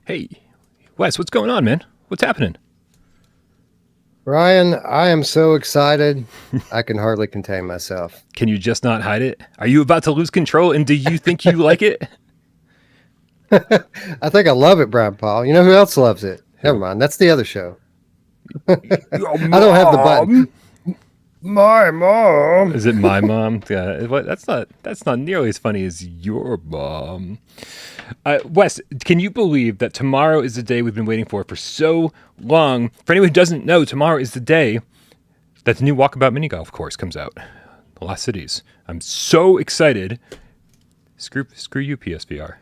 Hey, Wes, what's going on, man? What's happening? Bryan, I am so excited. I can hardly contain myself. Can you just not hide it? Are you about to lose control, and do you think you like it? I think I love it, Brian Paul. You know who else loves it? Never Who? mind. That's the other show. Your I don't have the button. mom. My mom. Is it my mom? Yeah, that's not nearly as funny as your mom. Wes, can you believe that tomorrow is the day we've been waiting for so long? For anyone who doesn't know, tomorrow is the day that the new Walkabout mini golf course comes out. The Lost Cities. I'm so excited. Screw you, PSVR.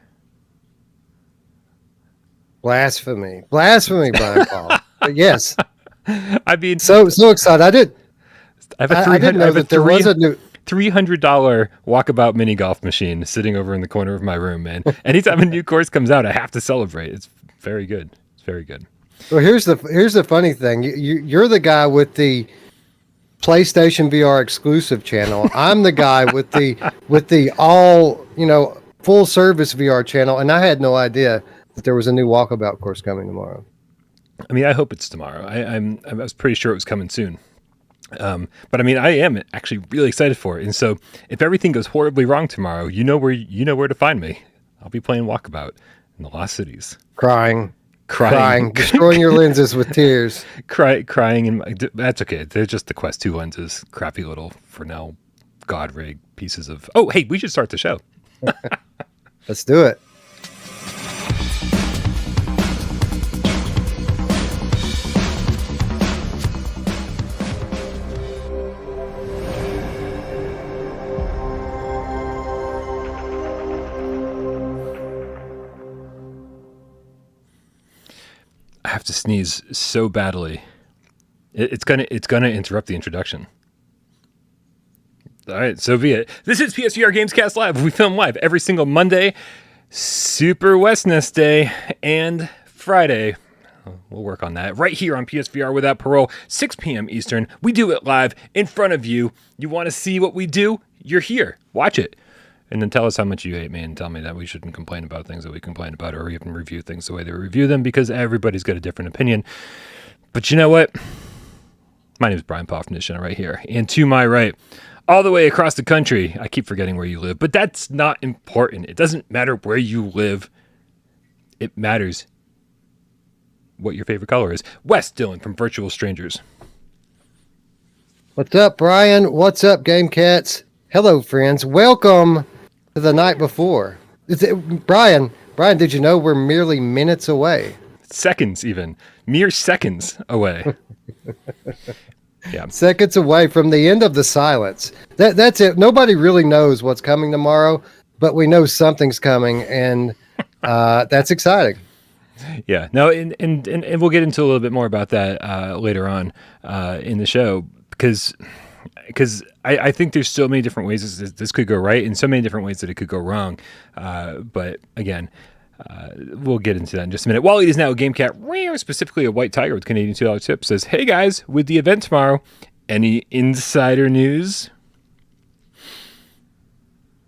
Blasphemy. Blasphemy, Brian Paul. But yes. I mean, So excited. I have a I didn't know that there was a new. $300 walkabout mini golf machine sitting over in the corner of my room, man. Anytime a new course comes out, I have to celebrate. It's very good. It's very good. Well, here's the funny thing. You're the guy with the PlayStation VR exclusive channel. I'm the guy with the all full service VR channel, and I had no idea that there was a new walkabout course coming tomorrow. I mean, I hope it's tomorrow. I was pretty sure it was coming soon. But I mean, I am actually really excited for it. And so if everything goes horribly wrong tomorrow, you know where to find me. I'll be playing Walkabout in the Lost Cities. Crying, destroying your lenses with tears. Crying. That's okay. They're just the Quest 2 lenses. Crappy little, for now, God rig pieces of... Oh, hey, we should start the show. Let's do it. I have to sneeze so badly. It's gonna interrupt the introduction. All right, so be it. This is PSVR GamesCast Live. We film live every single Monday, Super Westness Day, and Friday. We'll work on that right here on PSVR Without Parole, 6 p.m. Eastern. We do it live in front of you. You want to see what we do? You're here. Watch it. And then tell us how much you hate me and tell me that we shouldn't complain about things that we complain about or even review things the way they review them because everybody's got a different opinion. But you know what? My name is Bryan Paul from this channel right here. And to my right, all the way across the country, I keep forgetting where you live, but that's not important. It doesn't matter where you live. It matters what your favorite color is. Wes Dillon from Virtual Strangers. What's up, Bryan? What's up, Game Cats? Hello, friends. Welcome to the night before. Bryan, did you know we're merely minutes away? Seconds, even. Mere seconds away. Yeah. Seconds away from the end of the silence. That's it. Nobody really knows what's coming tomorrow, but we know something's coming, and that's exciting. Yeah. No, and we'll get into a little bit more about that later on in the show because I think there's so many different ways this could go right and so many different ways that it could go wrong. But again, we'll get into that in just a minute. Wally is now a Game Cat, specifically a white tiger with Canadian $2 tip, says, "Hey guys, with the event tomorrow, any insider news?"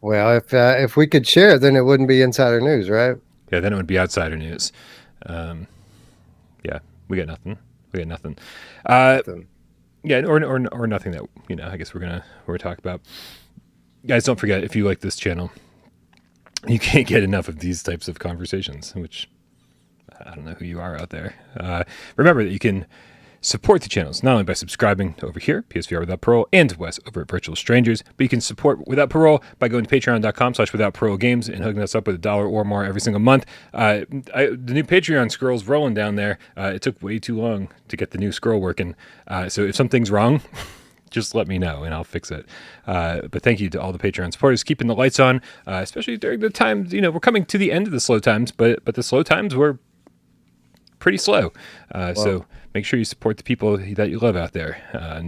Well, if we could share, then it wouldn't be insider news, right? Yeah, then it would be outsider news. Yeah, we got nothing. Nothing. Yeah, or nothing that I guess we're gonna talk about. Guys, don't forget, if you like this channel, you can't get enough of these types of conversations. Which I don't know who you are out there. Remember that you can support the channels not only by subscribing over here, PSVR Without Parole, and Wes over at Virtual Strangers, but you can support Without Parole by going to patreon.com/withoutparolegames and hooking us up with $1 or more every single month. The new Patreon scroll's rolling down there. It took way too long to get the new scroll working. So if something's wrong, just let me know and I'll fix it. But thank you to all the Patreon supporters keeping the lights on, especially during the times, we're coming to the end of the slow times, but the slow times were pretty slow. So make sure you support the people that you love out there,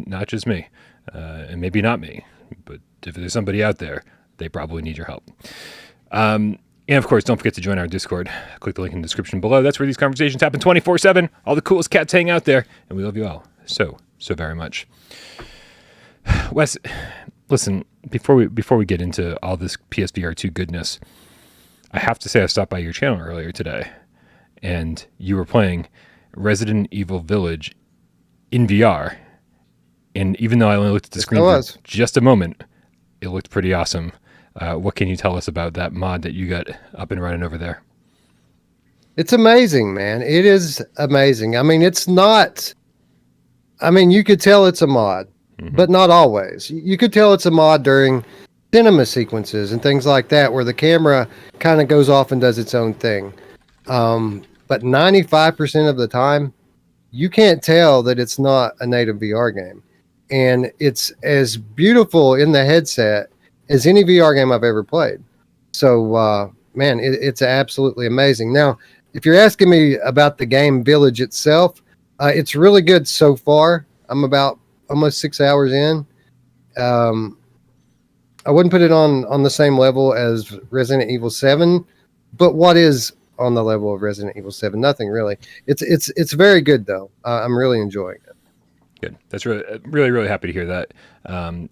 not just me, and maybe not me, but if there's somebody out there, they probably need your help. And of course, don't forget to join our Discord. Click the link in the description below. That's where these conversations happen 24/7. All the coolest cats hang out there, and we love you all so very much. Wes, listen, before we get into all this PSVR 2 goodness, I have to say I stopped by your channel earlier today, and you were playing Resident Evil Village in VR. And even though I only looked at the screen for just a moment, it looked pretty awesome. What can you tell us about that mod that you got up and running over there? It's amazing, man. It is amazing. I mean, it's not... I mean, you could tell it's a mod, but not always. You could tell it's a mod during cinema sequences and things like that, where the camera kind of goes off and does its own thing. But 95% of the time, you can't tell that it's not a native VR game. And it's as beautiful in the headset as any VR game I've ever played. So, man, it's absolutely amazing. Now, if you're asking me about the game Village itself, it's really good so far. I'm about almost 6 hours in. I wouldn't put it on the same level as Resident Evil 7, but what is on the level of Resident Evil 7? Nothing really. It's very good though. I'm really enjoying it. Good. That's really happy to hear that.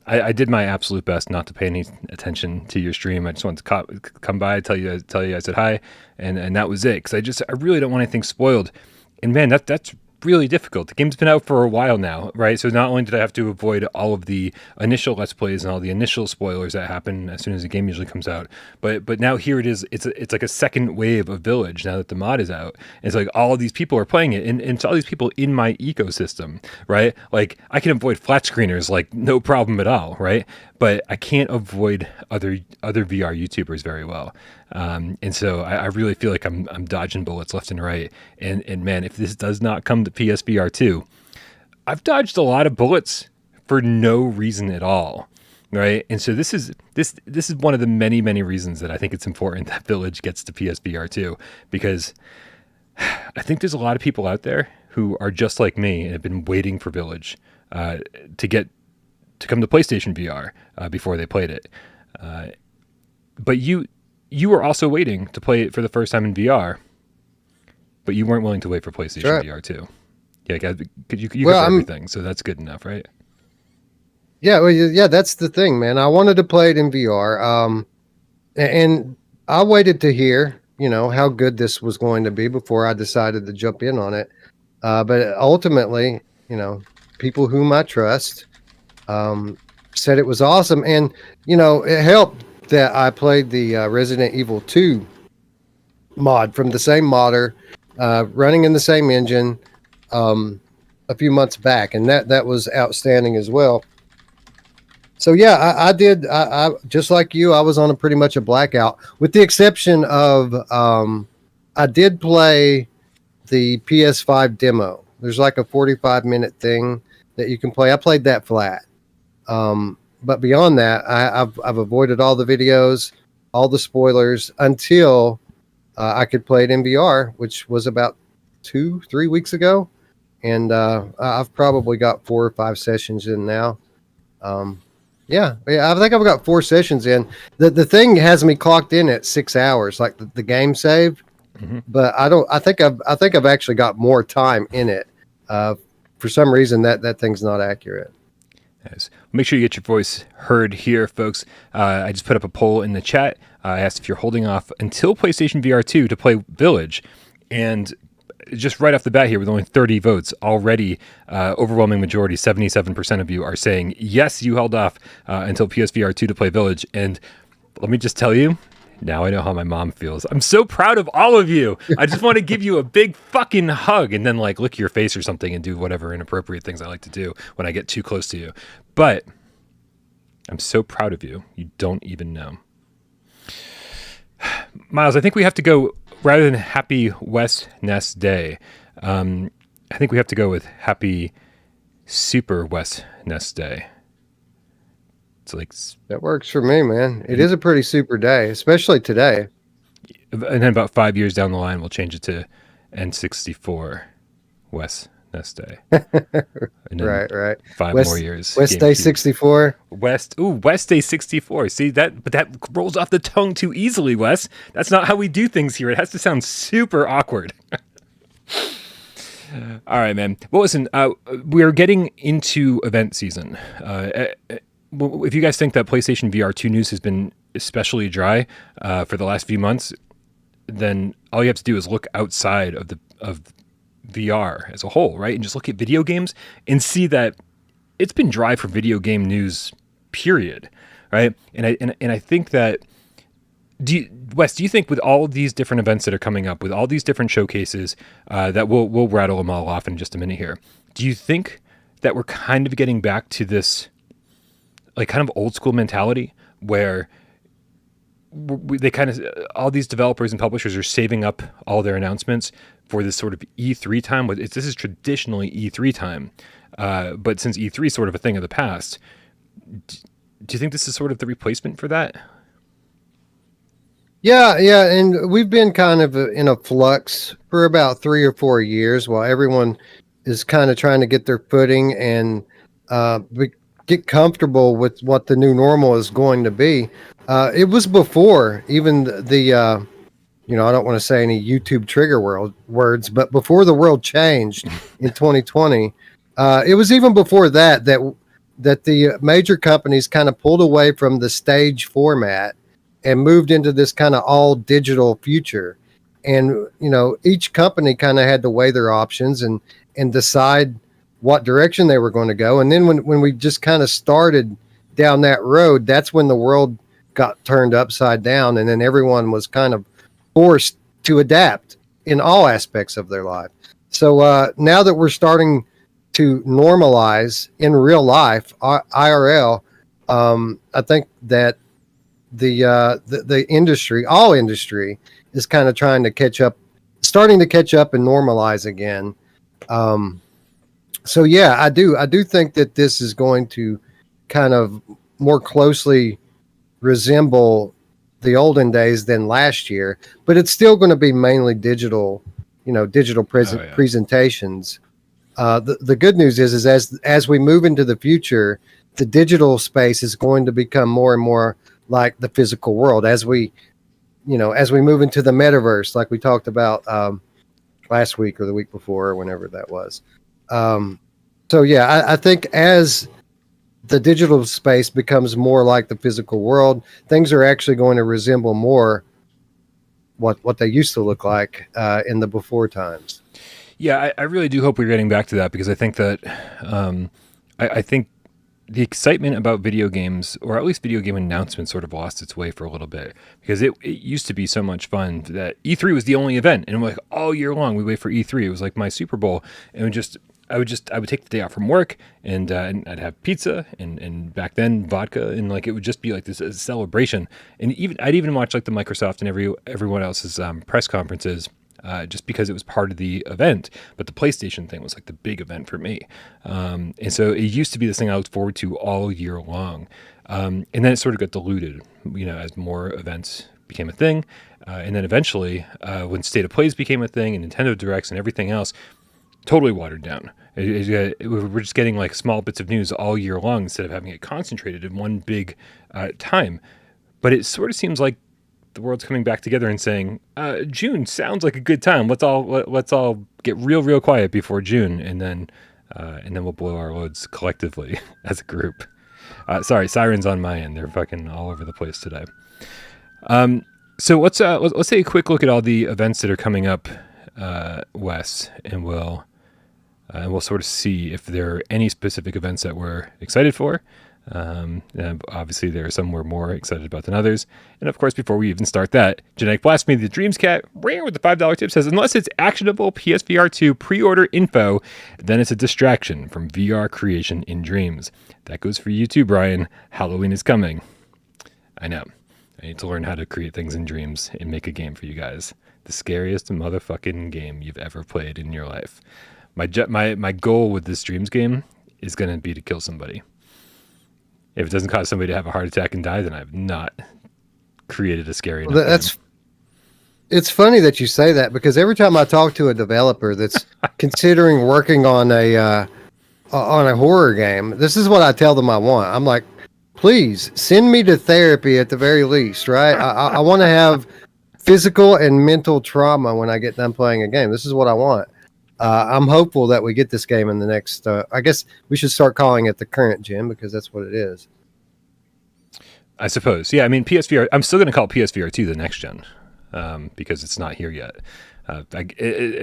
I did my absolute best not to pay any attention to your stream. I just wanted to come by, tell you I said hi, and that was it. Because I really don't want anything spoiled. And man, that's really difficult. The game's been out for a while now, right? So not only did I have to avoid all of the initial Let's Plays and all the initial spoilers that happen as soon as the game usually comes out, but now here it is. It's like a second wave of Village now that the mod is out. And it's like all of these people are playing it, and it's all these people in my ecosystem, right? Like I can avoid flat screeners like no problem at all, right? But I can't avoid other VR YouTubers very well. And so I really feel like I'm dodging bullets left and right. And man, if this does not come to PSVR 2, I've dodged a lot of bullets for no reason at all, right? And so this is one of the many reasons that I think it's important that Village gets to PSVR 2, because I think there's a lot of people out there who are just like me and have been waiting for Village to come to PlayStation VR before they played it. But you were also waiting to play it for the first time in VR, but you weren't willing to wait for PlayStation VR too. Yeah, because you got everything, so that's good enough, right? Yeah, well, yeah, that's the thing, man. I wanted to play it in VR, and I waited to hear, how good this was going to be before I decided to jump in on it. But ultimately, people whom I trust said it was awesome, and it helped that I played the Resident Evil 2 mod from the same modder, running in the same engine a few months back, and that was outstanding as well. So yeah, I did. I just like you, I was on pretty much a blackout, with the exception of I did play the PS5 demo. There's like a 45-minute thing that you can play. I played that flat. But beyond that, I've avoided all the videos, all the spoilers until I could play it in VR, which was about 2-3 weeks ago. And I've probably got 4 or 5 sessions in now. Yeah, I think I've got 4 sessions in. The thing has me clocked in at 6 hours, like the game saved. Mm-hmm. But I think I've actually got more time in it. For some reason that thing's not accurate. Yes. Make sure you get your voice heard here, folks. I just put up a poll in the chat. I asked if you're holding off until PlayStation VR 2 to play Village. And just right off the bat here, with only 30 votes, already overwhelming majority, 77% of you are saying, yes, you held off until PSVR 2 to play Village. And let me just tell you, now I know how my mom feels. I'm so proud of all of you. I just want to give you a big fucking hug and then like lick your face or something and do whatever inappropriate things I like to do when I get too close to you. But I'm so proud of you. You don't even know. Miles, I think we have to go, rather than Happy West Nest Day, I think we have to go with Happy Super West Nest Day. It's like, that works for me, man. It is a pretty super day, especially today. And then about 5 years down the line, we'll change it to N64 West Nest Day. And right. 5 more years. West Day 64. West Day 64. See that, but that rolls off the tongue too easily, Wes. That's not how we do things here. It has to sound super awkward. All right, man. Well, listen, we're getting into event season. If you guys think that PlayStation VR 2 news has been especially dry for the last few months, then all you have to do is look outside of VR as a whole, right? And just look at video games and see that it's been dry for video game news, period, right? And I think that, Wes, do you think with all of these different events that are coming up, with all these different showcases, that we'll rattle them all off in just a minute here, do you think that we're kind of getting back to this like kind of old school mentality where they kind of, all these developers and publishers are saving up all their announcements for this sort of E3 time? This is traditionally E3 time, but since E3 is sort of a thing of the past, do you think this is sort of the replacement for that? Yeah, and we've been kind of in a flux for about 3 or 4 years while everyone is kind of trying to get their footing and get comfortable with what the new normal is going to be. It was before even the I don't want to say any YouTube trigger words, but before the world changed in 2020, it was even before that the major companies kind of pulled away from the stage format and moved into this kind of all digital future. And, each company kind of had to weigh their options and decide what direction they were going to go. And then when we just kind of started down that road, that's when the world got turned upside down. And then everyone was kind of forced to adapt in all aspects of their life. So now that we're starting to normalize in real life, IRL, I think that the industry, all industry, is kind of trying to starting to catch up and normalize again. So yeah, I do think that this is going to kind of more closely resemble the olden days than last year, but it's still going to be mainly digital, presentations. The good news is as we move into the future, the digital space is going to become more and more like the physical world as we move into the metaverse, like we talked about last week or the week before or whenever that was. So yeah, I think as the digital space becomes more like the physical world, things are actually going to resemble more what they used to look like in the before times. Yeah, I really do hope we're getting back to that, because I think that I think the excitement about video games, or at least video game announcements, sort of lost its way for a little bit, because it used to be so much fun that E3 was the only event, and like all year long we wait for E3. It was like my Super Bowl, and I would take the day off from work, and I'd have pizza and back then vodka, and like it would just be like this celebration. And I'd even watch like the Microsoft and everyone else's press conferences. Just because it was part of the event, but the PlayStation thing was like the big event for me. And so it used to be this thing I looked forward to all year long. And then it sort of got diluted, as more events became a thing. And then eventually, when State of Plays became a thing and Nintendo Directs and everything else, totally watered down. We're just getting like small bits of news all year long instead of having it concentrated in one big time. But it sort of seems like the world's coming back together and saying, June sounds like a good time. Let's all get real quiet before June, and then we'll blow our loads collectively as a group. Sorry, sirens on my end. They're fucking all over the place today. So let's take a quick look at all the events that are coming up, Wes, and we'll sort of see if there are any specific events that we're excited for. Obviously, there are some we're more excited about than others. And of course, before we even start that, Genetic Blasphemy, the Dreams Cat, rare with the $5 tip, says, unless it's actionable PSVR 2 pre-order info, then it's a distraction from VR creation in dreams. That goes for you too, Bryan. Halloween is coming. I know. I need to learn how to create things in dreams and make a game for you guys. The scariest motherfucking game you've ever played in your life. My goal with this dreams game is going to be to kill somebody. If it doesn't cause somebody to have a heart attack and die, then I've not created a scary enough game. It's funny that you say that, because every time I talk to a developer that's considering working on a horror game, this is what I tell them I want. I'm like, please send me to therapy at the very least, right? I want to have physical and mental trauma when I get done playing a game. This is what I want. I'm hopeful that we get this game in the next, I guess we should start calling it the current gen, because that's what it is. I suppose. Yeah, I mean, PSVR, I'm still going to call it PSVR 2 the next gen. because it's not here yet.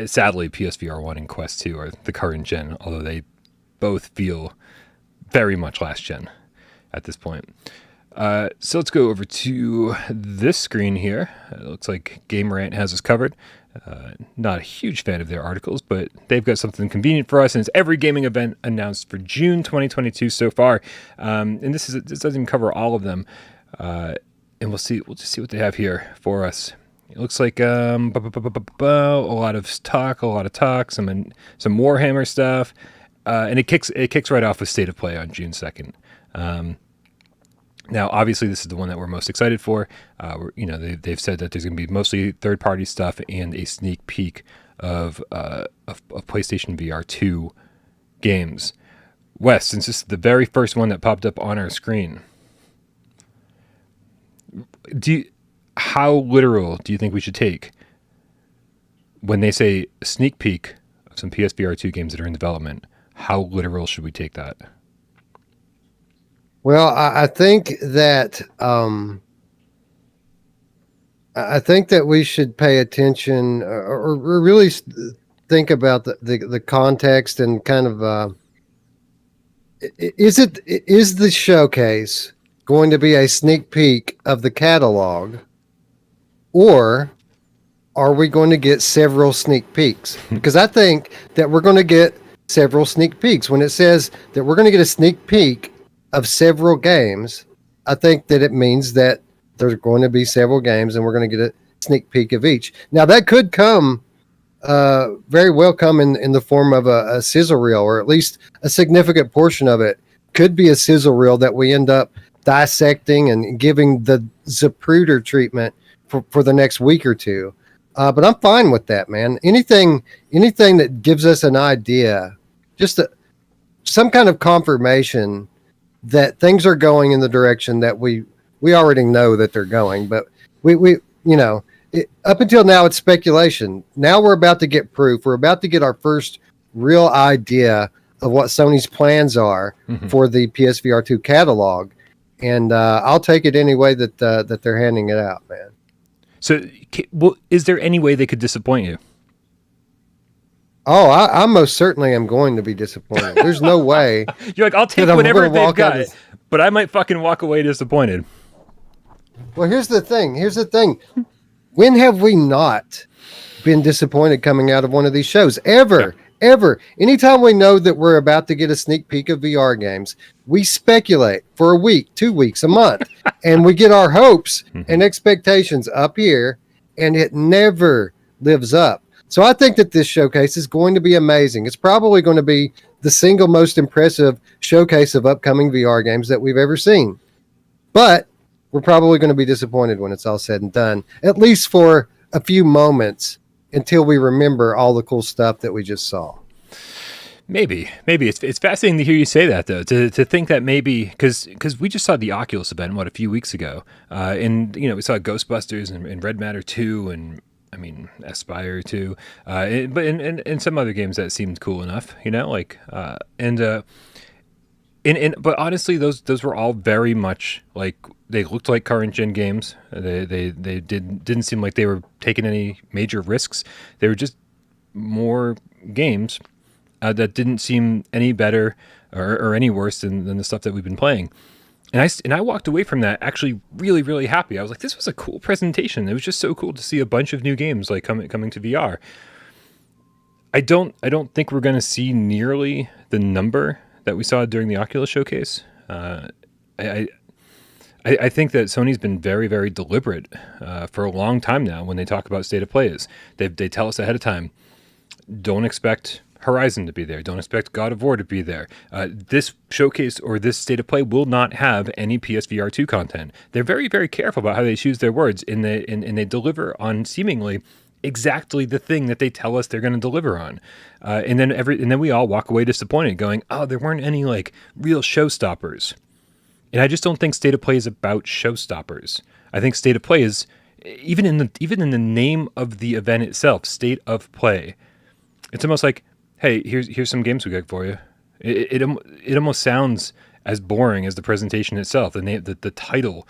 Sadly, PSVR 1 and Quest 2 are the current gen, although they both feel very much last gen at this point. So let's go over to this screen here. It looks like Game Rant has us covered. Not a huge fan of their articles, but they've got something convenient for us, and it's every gaming event announced for June 2022 so far. And this doesn't even cover all of them. And we'll just see what they have here for us. It looks like a lot of talk, some Warhammer stuff, and it kicks right off with State of Play on June 2nd. Now, obviously, this is the one that we're most excited for. They've said that there's going to be mostly third-party stuff and a sneak peek of PlayStation VR 2 games. Wes, since this is the very first one that popped up on our screen, how literal do you think we should take when they say a sneak peek of some PSVR 2 games that are in development? How literal should we take that? Well, I think that we should pay attention or really think about the context and kind of is the showcase going to be a sneak peek of the catalog, or are we going to get several sneak peeks? Because I think that we're going to get several sneak peeks. When it says that we're going to get a sneak peek of several games, I think that it means that there's going to be several games and we're going to get a sneak peek of each. Now, that could come, very well come in the form of a sizzle reel, or at least a significant portion of it could be a sizzle reel that we end up dissecting and giving the Zapruder treatment for the next week or two. But I'm fine with that, man. Anything that gives us an idea, just some kind of confirmation that things are going in the direction that we already know that they're going, but up until now it's speculation. Now we're about to get proof. We're about to get our first real idea of what Sony's plans are for the PSVR 2 catalog, and I'll take it any way that they're handing it out, man. So, is there any way they could disappoint you? Oh, I most certainly am going to be disappointed. There's no way. You're like, I'll take whatever they've got, but I might fucking walk away disappointed. Well, here's the thing. When have we not been disappointed coming out of one of these shows? Ever. Anytime we know that we're about to get a sneak peek of VR games, we speculate for a week, 2 weeks, a month, and we get our hopes and expectations up here, and it never lives up. So I think that this showcase is going to be amazing. It's probably going to be the single most impressive showcase of upcoming VR games that we've ever seen. But we're probably going to be disappointed when it's all said and done, at least for a few moments, until we remember all the cool stuff that we just saw. Maybe it's fascinating to hear you say that, though. To think that maybe because we just saw the Oculus event a few weeks ago, and we saw Ghostbusters and Red Matter 2 and Aspire 2, and some other games that seemed cool enough, but honestly, those were all very much like, they looked like current gen games. They didn't seem like they were taking any major risks. They were just more games that didn't seem any better or any worse than the stuff that we've been playing. And I walked away from that actually really, really happy. I was like, this was a cool presentation. It was just so cool to see a bunch of new games like coming to VR. I don't think we're going to see nearly the number that we saw during the Oculus showcase. I think that Sony's been very, very deliberate for a long time now when they talk about State of Play. They tell us ahead of time, don't expect Horizon to be there. Don't expect God of War to be there. This showcase or this State of Play will not have any PSVR 2 content. They're very, very careful about how they choose their words, and they deliver on seemingly exactly the thing that they tell us they're going to deliver on. And then we all walk away disappointed, going, "Oh, there weren't any like real showstoppers." And I just don't think State of Play is about showstoppers. I think State of Play is even in the name of the event itself, State of Play. It's almost like, hey, here's some games we got for you. It almost sounds as boring as the presentation itself. The title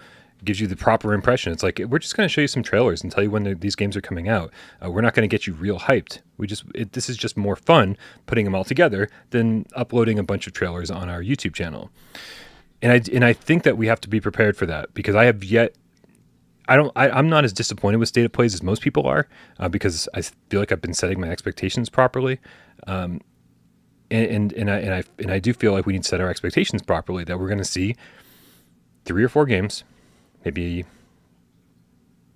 gives you the proper impression. It's like, we're just going to show you some trailers and tell you when these games are coming out. We're not going to get you real hyped. This is just more fun putting them all together than uploading a bunch of trailers on our YouTube channel. And I think that we have to be prepared for that, because I'm not as disappointed with State of Plays as most people are, because I feel like I've been setting my expectations properly. And I do feel like we need to set our expectations properly, that we're going to see 3 or 4 games, maybe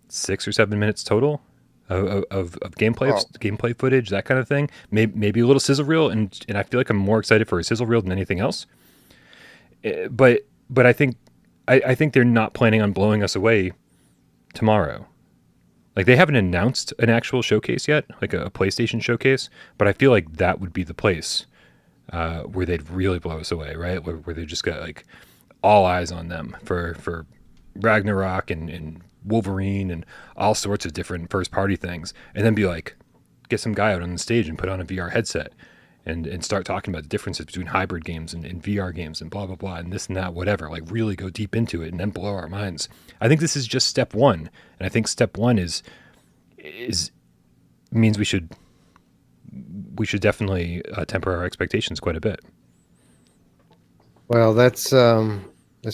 6 or 7 minutes total of gameplay footage, that kind of thing. Maybe a little sizzle reel, and I feel like I'm more excited for a sizzle reel than anything else. But I think they're not planning on blowing us away tomorrow. Like, they haven't announced an actual showcase yet, like a PlayStation showcase, but I feel like that would be the place where they'd really blow us away, right? Where they just got like all eyes on them for Ragnarok and Wolverine and all sorts of different first party things, and then be like, get some guy out on the stage and put on a VR headset and start talking about the differences between hybrid games and VR games and blah blah blah and this and that, whatever. Like, really go deep into it and then blow our minds. I think this is just step one, and I think step one means we should definitely temper our expectations quite a bit. Well, that's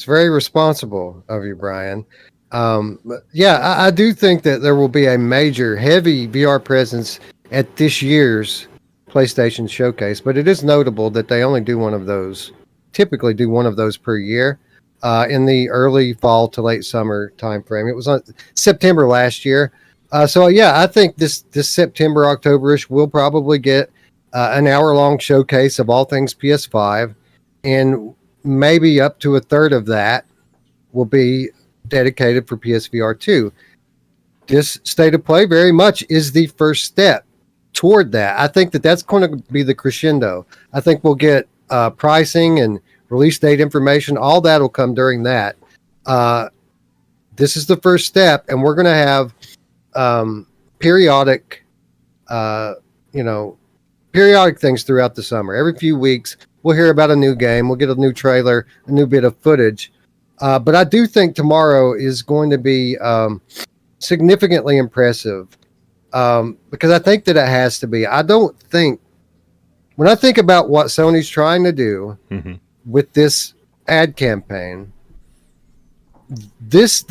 very responsible of you, Bryan. Yeah, I do think that there will be a major, heavy VR presence at this year's PlayStation Showcase, but it is notable that they only typically do one of those per year, in the early fall to late summer timeframe. It was on September last year. So yeah, I think this September, October-ish, we'll probably get an hour-long showcase of all things PS5, and maybe up to a third of that will be dedicated for PSVR 2. This State of Play very much is the first step toward that. I think that's going to be the crescendo. I think we'll get pricing and release date information. All that will come during that. This is the first step, and we're going to have periodic things throughout the summer. Every few weeks, we'll hear about a new game. We'll get a new trailer, a new bit of footage. But I do think tomorrow is going to be significantly impressive, because I think that it has to be. When I think about what Sony's trying to do with this ad campaign, this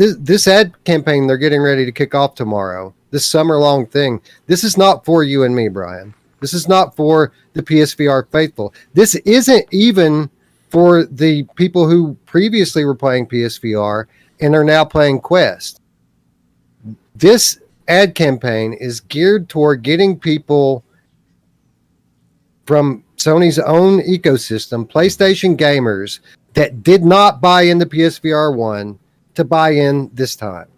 ad campaign they're getting ready to kick off tomorrow, this summer-long thing, this is not for you and me, Bryan. This is not for the PSVR faithful. This isn't even for the people who previously were playing PSVR and are now playing Quest. This ad campaign is geared toward getting people from Sony's own ecosystem, PlayStation gamers that did not buy into PSVR 1, to buy in this time.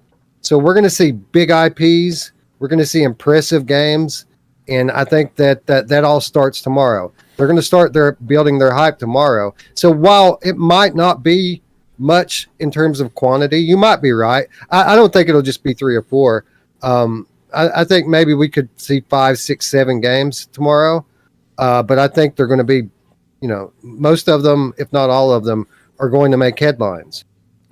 So we're going to see big IPs. We're going to see impressive games. And I think that all starts tomorrow. They're going to start building their hype tomorrow. So while it might not be much in terms of quantity, you might be right. I don't think it'll just be 3 or 4. I think maybe we could see 5, 6, 7 games tomorrow. But I think they're going to be, most of them, if not all of them, are going to make headlines.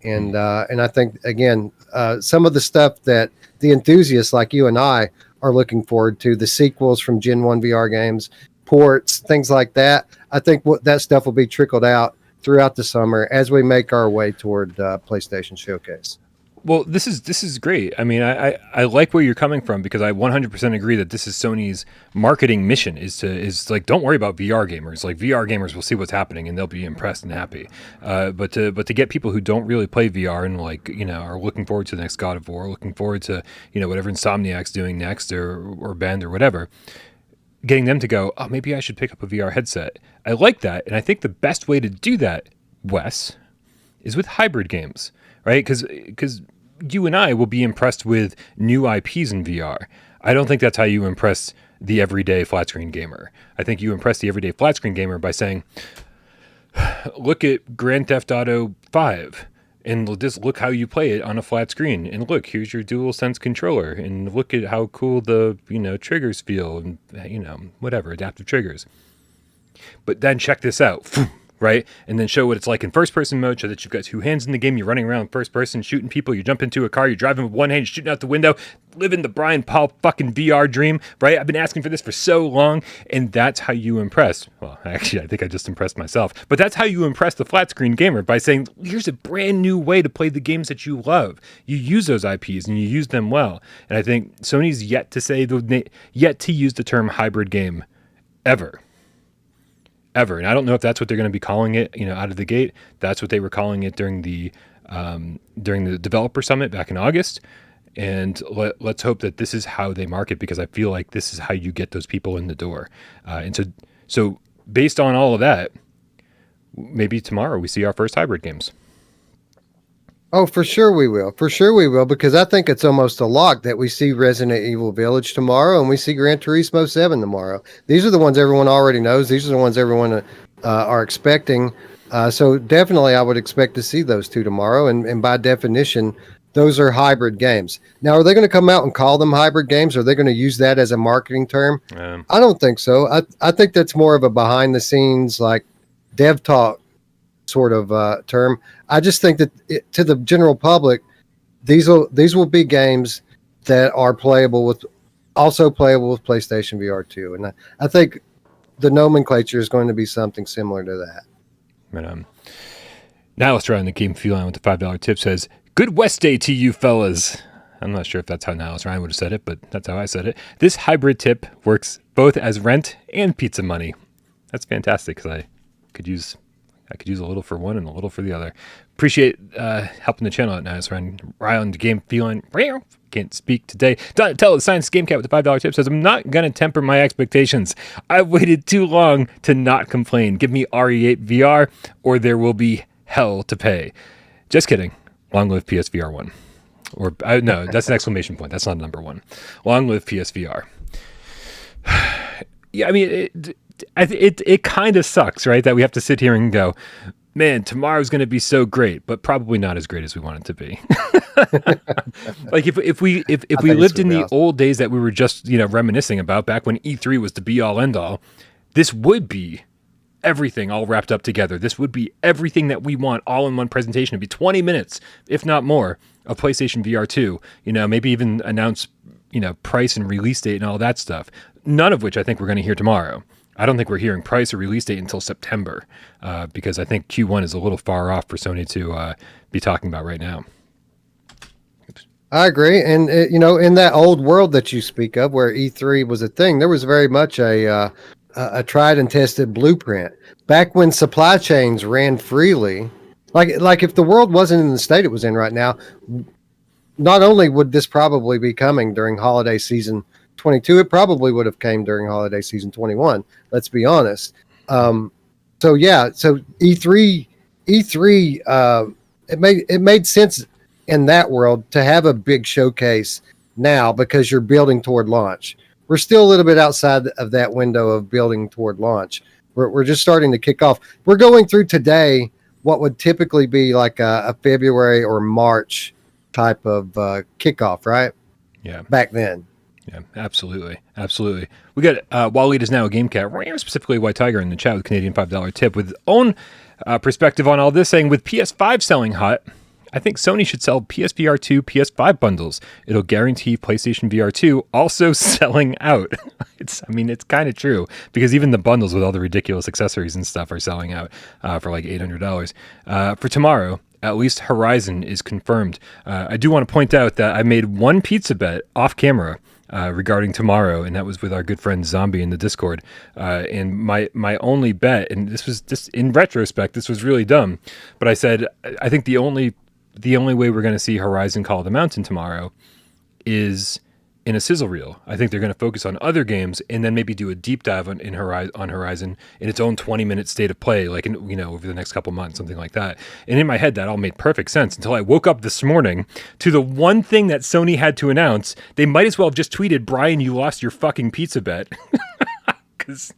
And I think, again, some of the stuff that the enthusiasts like you and I are looking forward to, the sequels from Gen 1 VR games, ports, things like that, I think that stuff will be trickled out throughout the summer as we make our way toward PlayStation Showcase. Well, this is great. I mean, I like where you're coming from, because I 100% agree that this is Sony's marketing mission is like, don't worry about VR gamers. Like, VR gamers will see what's happening and they'll be impressed and happy. But to get people who don't really play VR and are looking forward to the next God of War, looking forward to whatever Insomniac's doing next or Bend or whatever, getting them to go, oh, maybe I should pick up a VR headset. I like that, and I think the best way to do that, Wes, is with hybrid games, right? Because you and I will be impressed with new IPs in VR. I don't think that's how you impress the everyday flat screen gamer. I think you impress the everyday flat screen gamer by saying, look at Grand Theft Auto 5 and just look how you play it on a flat screen. And look, here's your DualSense controller, and look at how cool the triggers feel, and whatever, adaptive triggers. But then check this out. right? And then show what it's like in first person mode, show that you've got two hands in the game, you're running around first person, shooting people, you jump into a car, you're driving with one hand, shooting out the window, living the Bryan Paul fucking VR dream, right? I've been asking for this for so long, and that's how you impress. Well, actually, I think I just impressed myself, but that's how you impress the flat screen gamer, by saying, here's a brand new way to play the games that you love. You use those IPs and you use them well. And I think Sony's yet to use the term hybrid game ever. And I don't know if that's what they're going to be calling it, out of the gate. That's what they were calling it during the developer summit back in August. And let's hope that this is how they market, because I feel like this is how you get those people in the door. And so based on all of that, maybe tomorrow we see our first hybrid games. Oh, for sure we will. For sure we will, because I think it's almost a lock that we see Resident Evil Village tomorrow and we see Gran Turismo 7 tomorrow. These are the ones everyone already knows. These are the ones everyone are expecting. So definitely I would expect to see those two tomorrow. And by definition, those are hybrid games. Now, are they going to come out and call them hybrid games? Or are they going to use that as a marketing term? I don't think so. I think that's more of a behind the scenes, like dev talk sort of term. I just think that to the general public, these will be games that are playable with PlayStation VR 2. And I think the nomenclature is going to be something similar to that. But, now let's try on the Game Feline with the $5 tip. Says, good West Day to you fellas. I'm not sure if that's how Niles Ryan would have said it, but that's how I said it. This hybrid tip works both as rent and pizza money. That's fantastic, because I could use a little for one and a little for the other. Appreciate helping the channel out now. It's Ryan the Game Feeling. Can't speak today. Tell the Science Game Cat with the $5 tip says, I'm not going to temper my expectations. I've waited too long to not complain. Give me RE8 VR or there will be hell to pay. Just kidding. Long live PSVR 1. Or no, that's an exclamation point. That's not number one. Long live PSVR. Yeah, I mean, it kind of sucks, right? That we have to sit here and go, man, tomorrow's going to be so great, but probably not as great as we want it to be. Like if we lived in the old days that we were just, reminiscing about back when E3 was the be all end all, this would be everything all wrapped up together. This would be everything that we want all in one presentation. It'd be 20 minutes, if not more, of PlayStation VR 2, maybe even announce, price and release date and all that stuff. None of which I think we're going to hear tomorrow. I don't think we're hearing price or release date until September, because I think Q1 is a little far off for Sony to be talking about right now. Oops. I agree. And, in that old world that you speak of where E3 was a thing, there was very much a tried and tested blueprint. Back when supply chains ran freely, like if the world wasn't in the state it was in right now, not only would this probably be coming during holiday season 22, it probably would have came during holiday season 21. Let's be honest. So E3, it made sense in that world to have a big showcase now because you're building toward launch. We're still a little bit outside of that window of building toward launch. We're just starting to kick off. We're going through today what would typically be like a February or March type of kickoff, right? Yeah. Back then. Yeah, absolutely. We got Waleed is now a game cat, specifically White Tiger in the chat with Canadian $5 tip with own perspective on all this, saying with PS5 selling hot, I think Sony should sell PSVR 2 PS5 bundles. It'll guarantee PlayStation VR 2 also selling out. It's kind of true, because even the bundles with all the ridiculous accessories and stuff are selling out for like $800. For tomorrow, at least Horizon is confirmed. I do want to point out that I made one pizza bet off camera regarding tomorrow, and that was with our good friend Zombie in the Discord. And my only bet, and this was just in retrospect, this was really dumb, but I said I think the only way we're going to see Horizon Call of the Mountain tomorrow is in a sizzle reel. I think they're going to focus on other games and then maybe do a deep dive on Horizon in its own 20-minute state of play, like over the next couple months, something like that. And in my head, that all made perfect sense until I woke up this morning to the one thing that Sony had to announce. They might as well have just tweeted, "Bryan, you lost your fucking pizza bet," because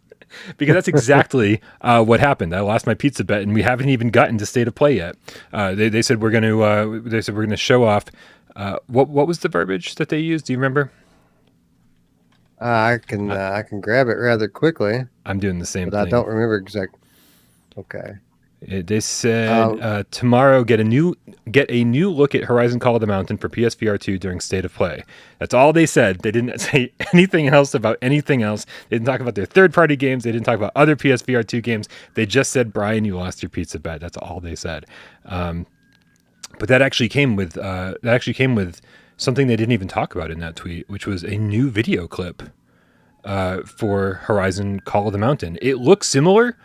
that's exactly what happened. I lost my pizza bet, and we haven't even gotten to state of play yet. They said we're going to show off. What was the verbiage that they used? Do you remember? I can grab it rather quickly. I'm doing the same thing. I don't remember exactly. Okay. They said Um, tomorrow get a new look at Horizon Call of the Mountain for PSVR 2 during State of Play. That's all they said. They didn't say anything else about anything else. They didn't talk about their third-party games. They didn't talk about other PSVR 2 games. They just said, Bryan, you lost your pizza bet. That's all they said. But that actually came with something they didn't even talk about in that tweet, which was a new video clip for Horizon Call of the Mountain. It looks similar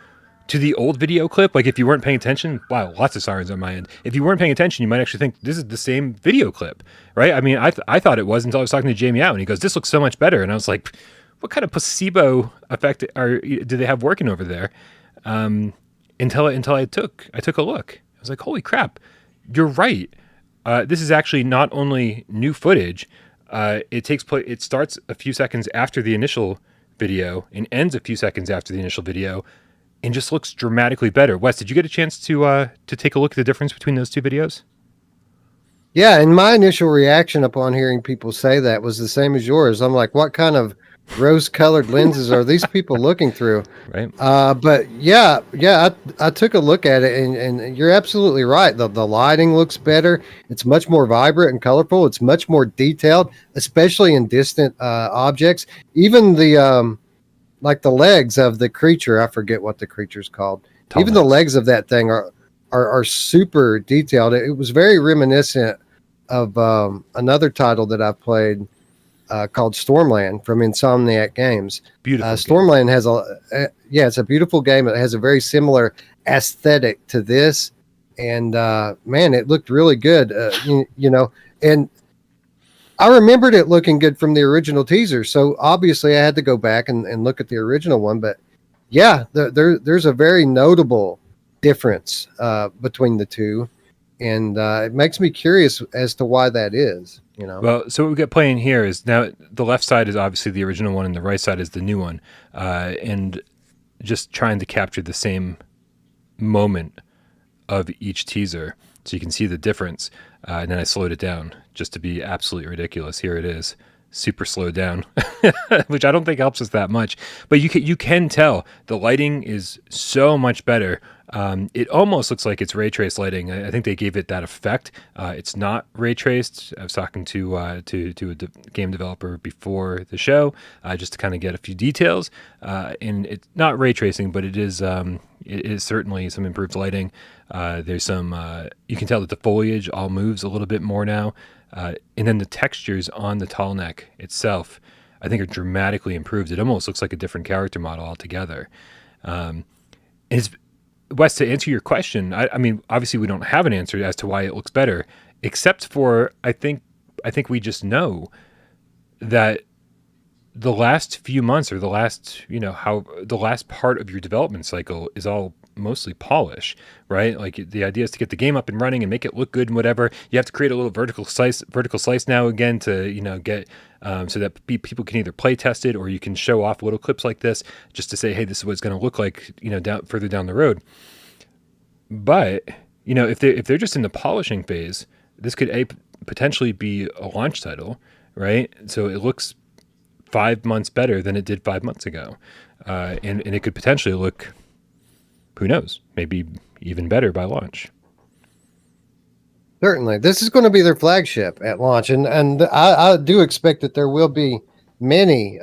to the old video clip. Like if you weren't paying attention, wow, lots of sirens on my end. If you weren't paying attention, you might actually think this is the same video clip, right? I mean, I thought it was until I was talking to Jamie out, and he goes, "This looks so much better," and I was like, "What kind of placebo effect do they have working over there?" Until I took a look, I was like, "Holy crap, you're right." This is actually not only new footage. It takes place. It starts a few seconds after the initial video and ends a few seconds after the initial video, and just looks dramatically better. Wes, did you get a chance to take a look at the difference between those two videos? yeah, and my initial reaction upon hearing people say that was the same as yours. I'm like, what kind of rose-colored lenses are these people looking through? Right. But I took a look at it, and you're absolutely right. The lighting looks better. It's much more vibrant and colorful. It's much more detailed, especially in distant objects. Even the like the legs of the creature. I forget what the creature's called. Even the legs of that thing are super detailed. It was very reminiscent of another title that I've played called Stormland from Insomniac Games. Beautiful. Stormland has it's a beautiful game. It has a very similar aesthetic to this, and man, it looked really good. You know, and I remembered it looking good from the original teaser, so obviously I had to go back and look at the original one. But yeah, there's a very notable difference between the two, and it makes me curious as to why that is. You know, well, so what we got playing here is now the left side is obviously the original one, and the right side is the new one, and just trying to capture the same moment of each teaser, so you can see the difference. And then I slowed it down just to be absolutely ridiculous. Here it is, super slowed down, which I don't think helps us that much. But you can tell the lighting is so much better. It almost looks like it's ray traced lighting. I think they gave it that effect. It's not ray traced. I was talking to a game developer before the show, just to kind of get a few details. And it's not ray tracing, but it is certainly some improved lighting. There's some you can tell that the foliage all moves a little bit more now, and then the textures on the tall neck itself, I think, are dramatically improved. It almost looks like a different character model altogether. It's Wes, to answer your question, I mean, obviously we don't have an answer as to why it looks better, except for I think we just know that the last few months, or the last part of your development cycle is all mostly polish, right? Like the idea is to get the game up and running and make it look good and whatever. You have to create a little vertical slice now again to get so that people can either play test it, or you can show off little clips like this just to say, hey, this is what it's going to look like, further down the road. But if they're just in the polishing phase, this could potentially be a launch title, right? So it looks 5 months better than it did 5 months ago, and it could potentially look, who knows, maybe even better by launch. certainly, this is going to be their flagship at launch, and I do expect that there will be many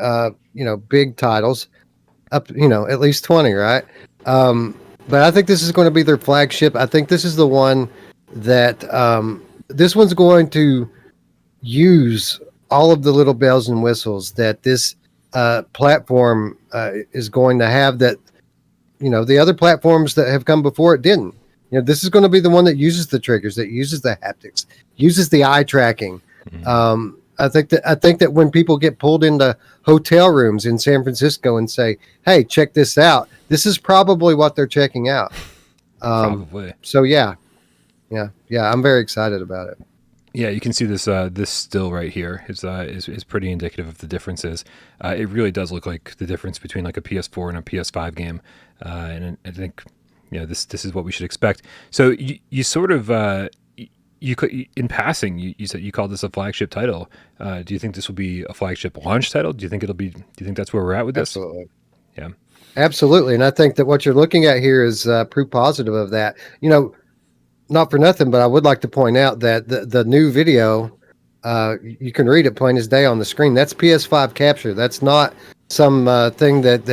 big titles, up at least 20, right? But I think this is going to be their flagship. I think this is the one that this one's going to use all of the little bells and whistles that this platform is going to have, that the other platforms that have come before it didn't. This is going to be the one that uses the triggers, that uses the haptics, uses the eye tracking. Mm-hmm. I think that when people get pulled into hotel rooms in San Francisco and say, "Hey, check this out," this is probably what they're checking out. Probably. So yeah, I'm very excited about it. Yeah, you can see this still right here is pretty indicative of the differences. It really does look like the difference between like a PS4 and a PS5 game, and I think this is what we should expect. So you sort of you could, in passing, you said you called this a flagship title. Do you think this will be a flagship launch title? Do you think that's where we're at with this? Absolutely. Yeah. Absolutely. And I think that what you're looking at here is proof positive of that. Not for nothing, but I would like to point out that the new video, you can read it plain as day on the screen. That's PS5 capture. That's not some thing that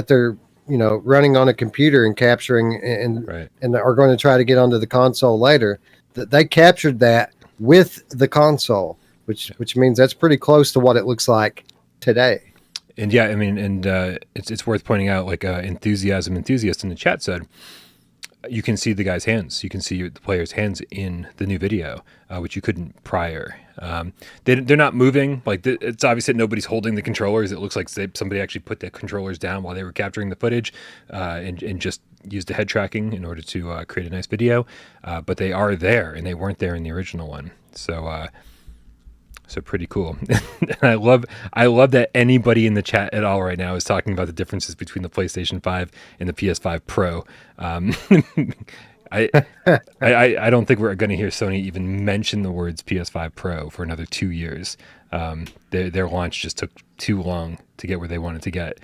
they're running on a computer and capturing Right. and are going to try to get onto the console later. That they captured that with the console, which means that's pretty close to what it looks like today. And yeah, I mean, and it's worth pointing out, like enthusiasm enthusiast in the chat said, you can see the guy's hands. You can see the player's hands in the new video, which you couldn't prior. They're not moving. Like it's obvious that nobody's holding the controllers. It looks like somebody actually put the controllers down while they were capturing the footage, and just used the head tracking in order to create a nice video. But they are there, and they weren't there in the original one. So pretty cool. I love that anybody in the chat at all right now is talking about the differences between the PlayStation 5 and the PS5 Pro. I don't think we're going to hear Sony even mention the words PS5 Pro for another 2 years. Their launch just took too long to get where they wanted to get.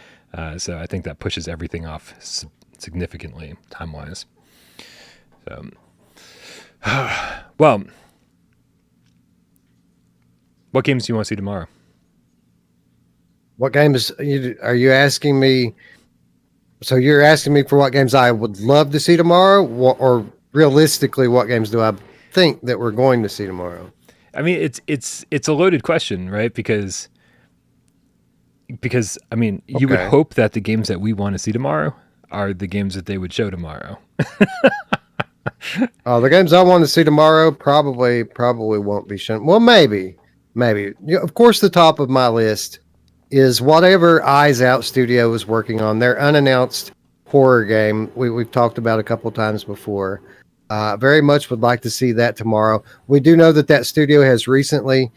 So I think that pushes everything off significantly time-wise. So, well, what games do you want to see tomorrow? What games are you asking me? So you're asking me for what games I would love to see tomorrow, or realistically, what games do I think that we're going to see tomorrow? I mean, it's a loaded question, right? Because I mean, you would hope that the games that we want to see tomorrow are the games that they would show tomorrow. The games I want to see tomorrow probably won't be shown. Well, maybe. Of course, the top of my list is whatever Eyes Out Studio is working on, their unannounced horror game we've talked about a couple times before. Very much would like to see that tomorrow. We do know that studio has recently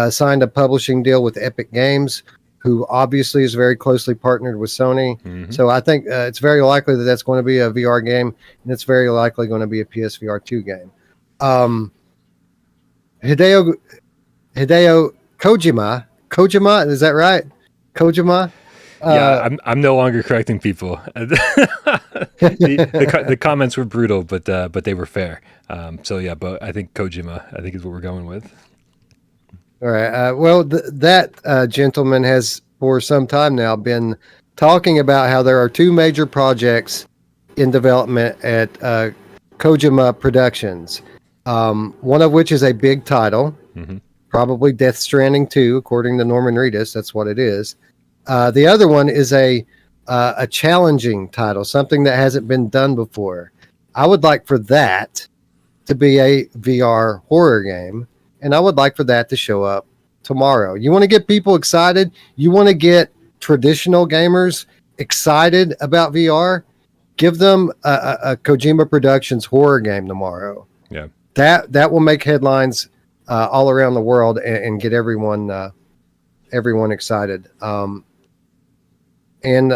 signed a publishing deal with Epic Games, who obviously is very closely partnered with Sony. Mm-hmm. So I think it's very likely that that's going to be a VR game, and it's very likely going to be a PSVR 2 game. Hideo Kojima, is that right? Kojima? Yeah, I'm no longer correcting people. the comments were brutal, but they were fair. So yeah, but I think Kojima, is what we're going with. All right. Well, that gentleman has for some time now been talking about how there are two major projects in development at Kojima Productions. One of which is a big title. Mm-hmm. Probably Death Stranding 2, according to Norman Reedus. That's what it is. The other one is a challenging title, something that hasn't been done before. I would like for that to be a VR horror game, and I would like for that to show up tomorrow. You want to get people excited? You want to get traditional gamers excited about VR? Give them a Kojima Productions horror game tomorrow. Yeah, that will make headlines all around the world and get everyone excited. And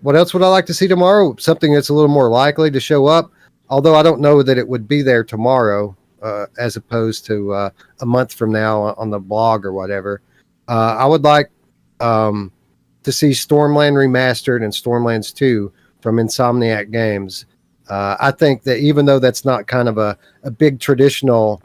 what else would I like to see tomorrow? Something that's a little more likely to show up, although I don't know that it would be there tomorrow, as opposed to a month from now on the blog or whatever. I would like to see Stormland Remastered and Stormlands 2 from Insomniac Games. I think that even though that's not kind of a big traditional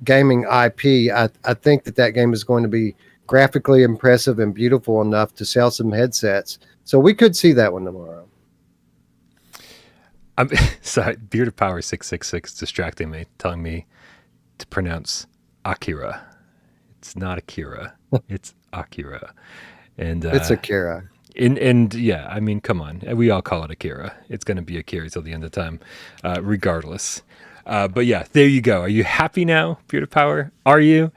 gaming IP, I think that game is going to be graphically impressive and beautiful enough to sell some headsets. So we could see that one tomorrow. I'm sorry, Beard of Power 666 distracting me, telling me to pronounce Akira. It's not Akira. It's Akira. And it's Akira. And yeah, I mean, come on. We all call it Akira. It's going to be Akira till the end of time, regardless. But yeah, there you go. Are you happy now, Beard of Power? Are you?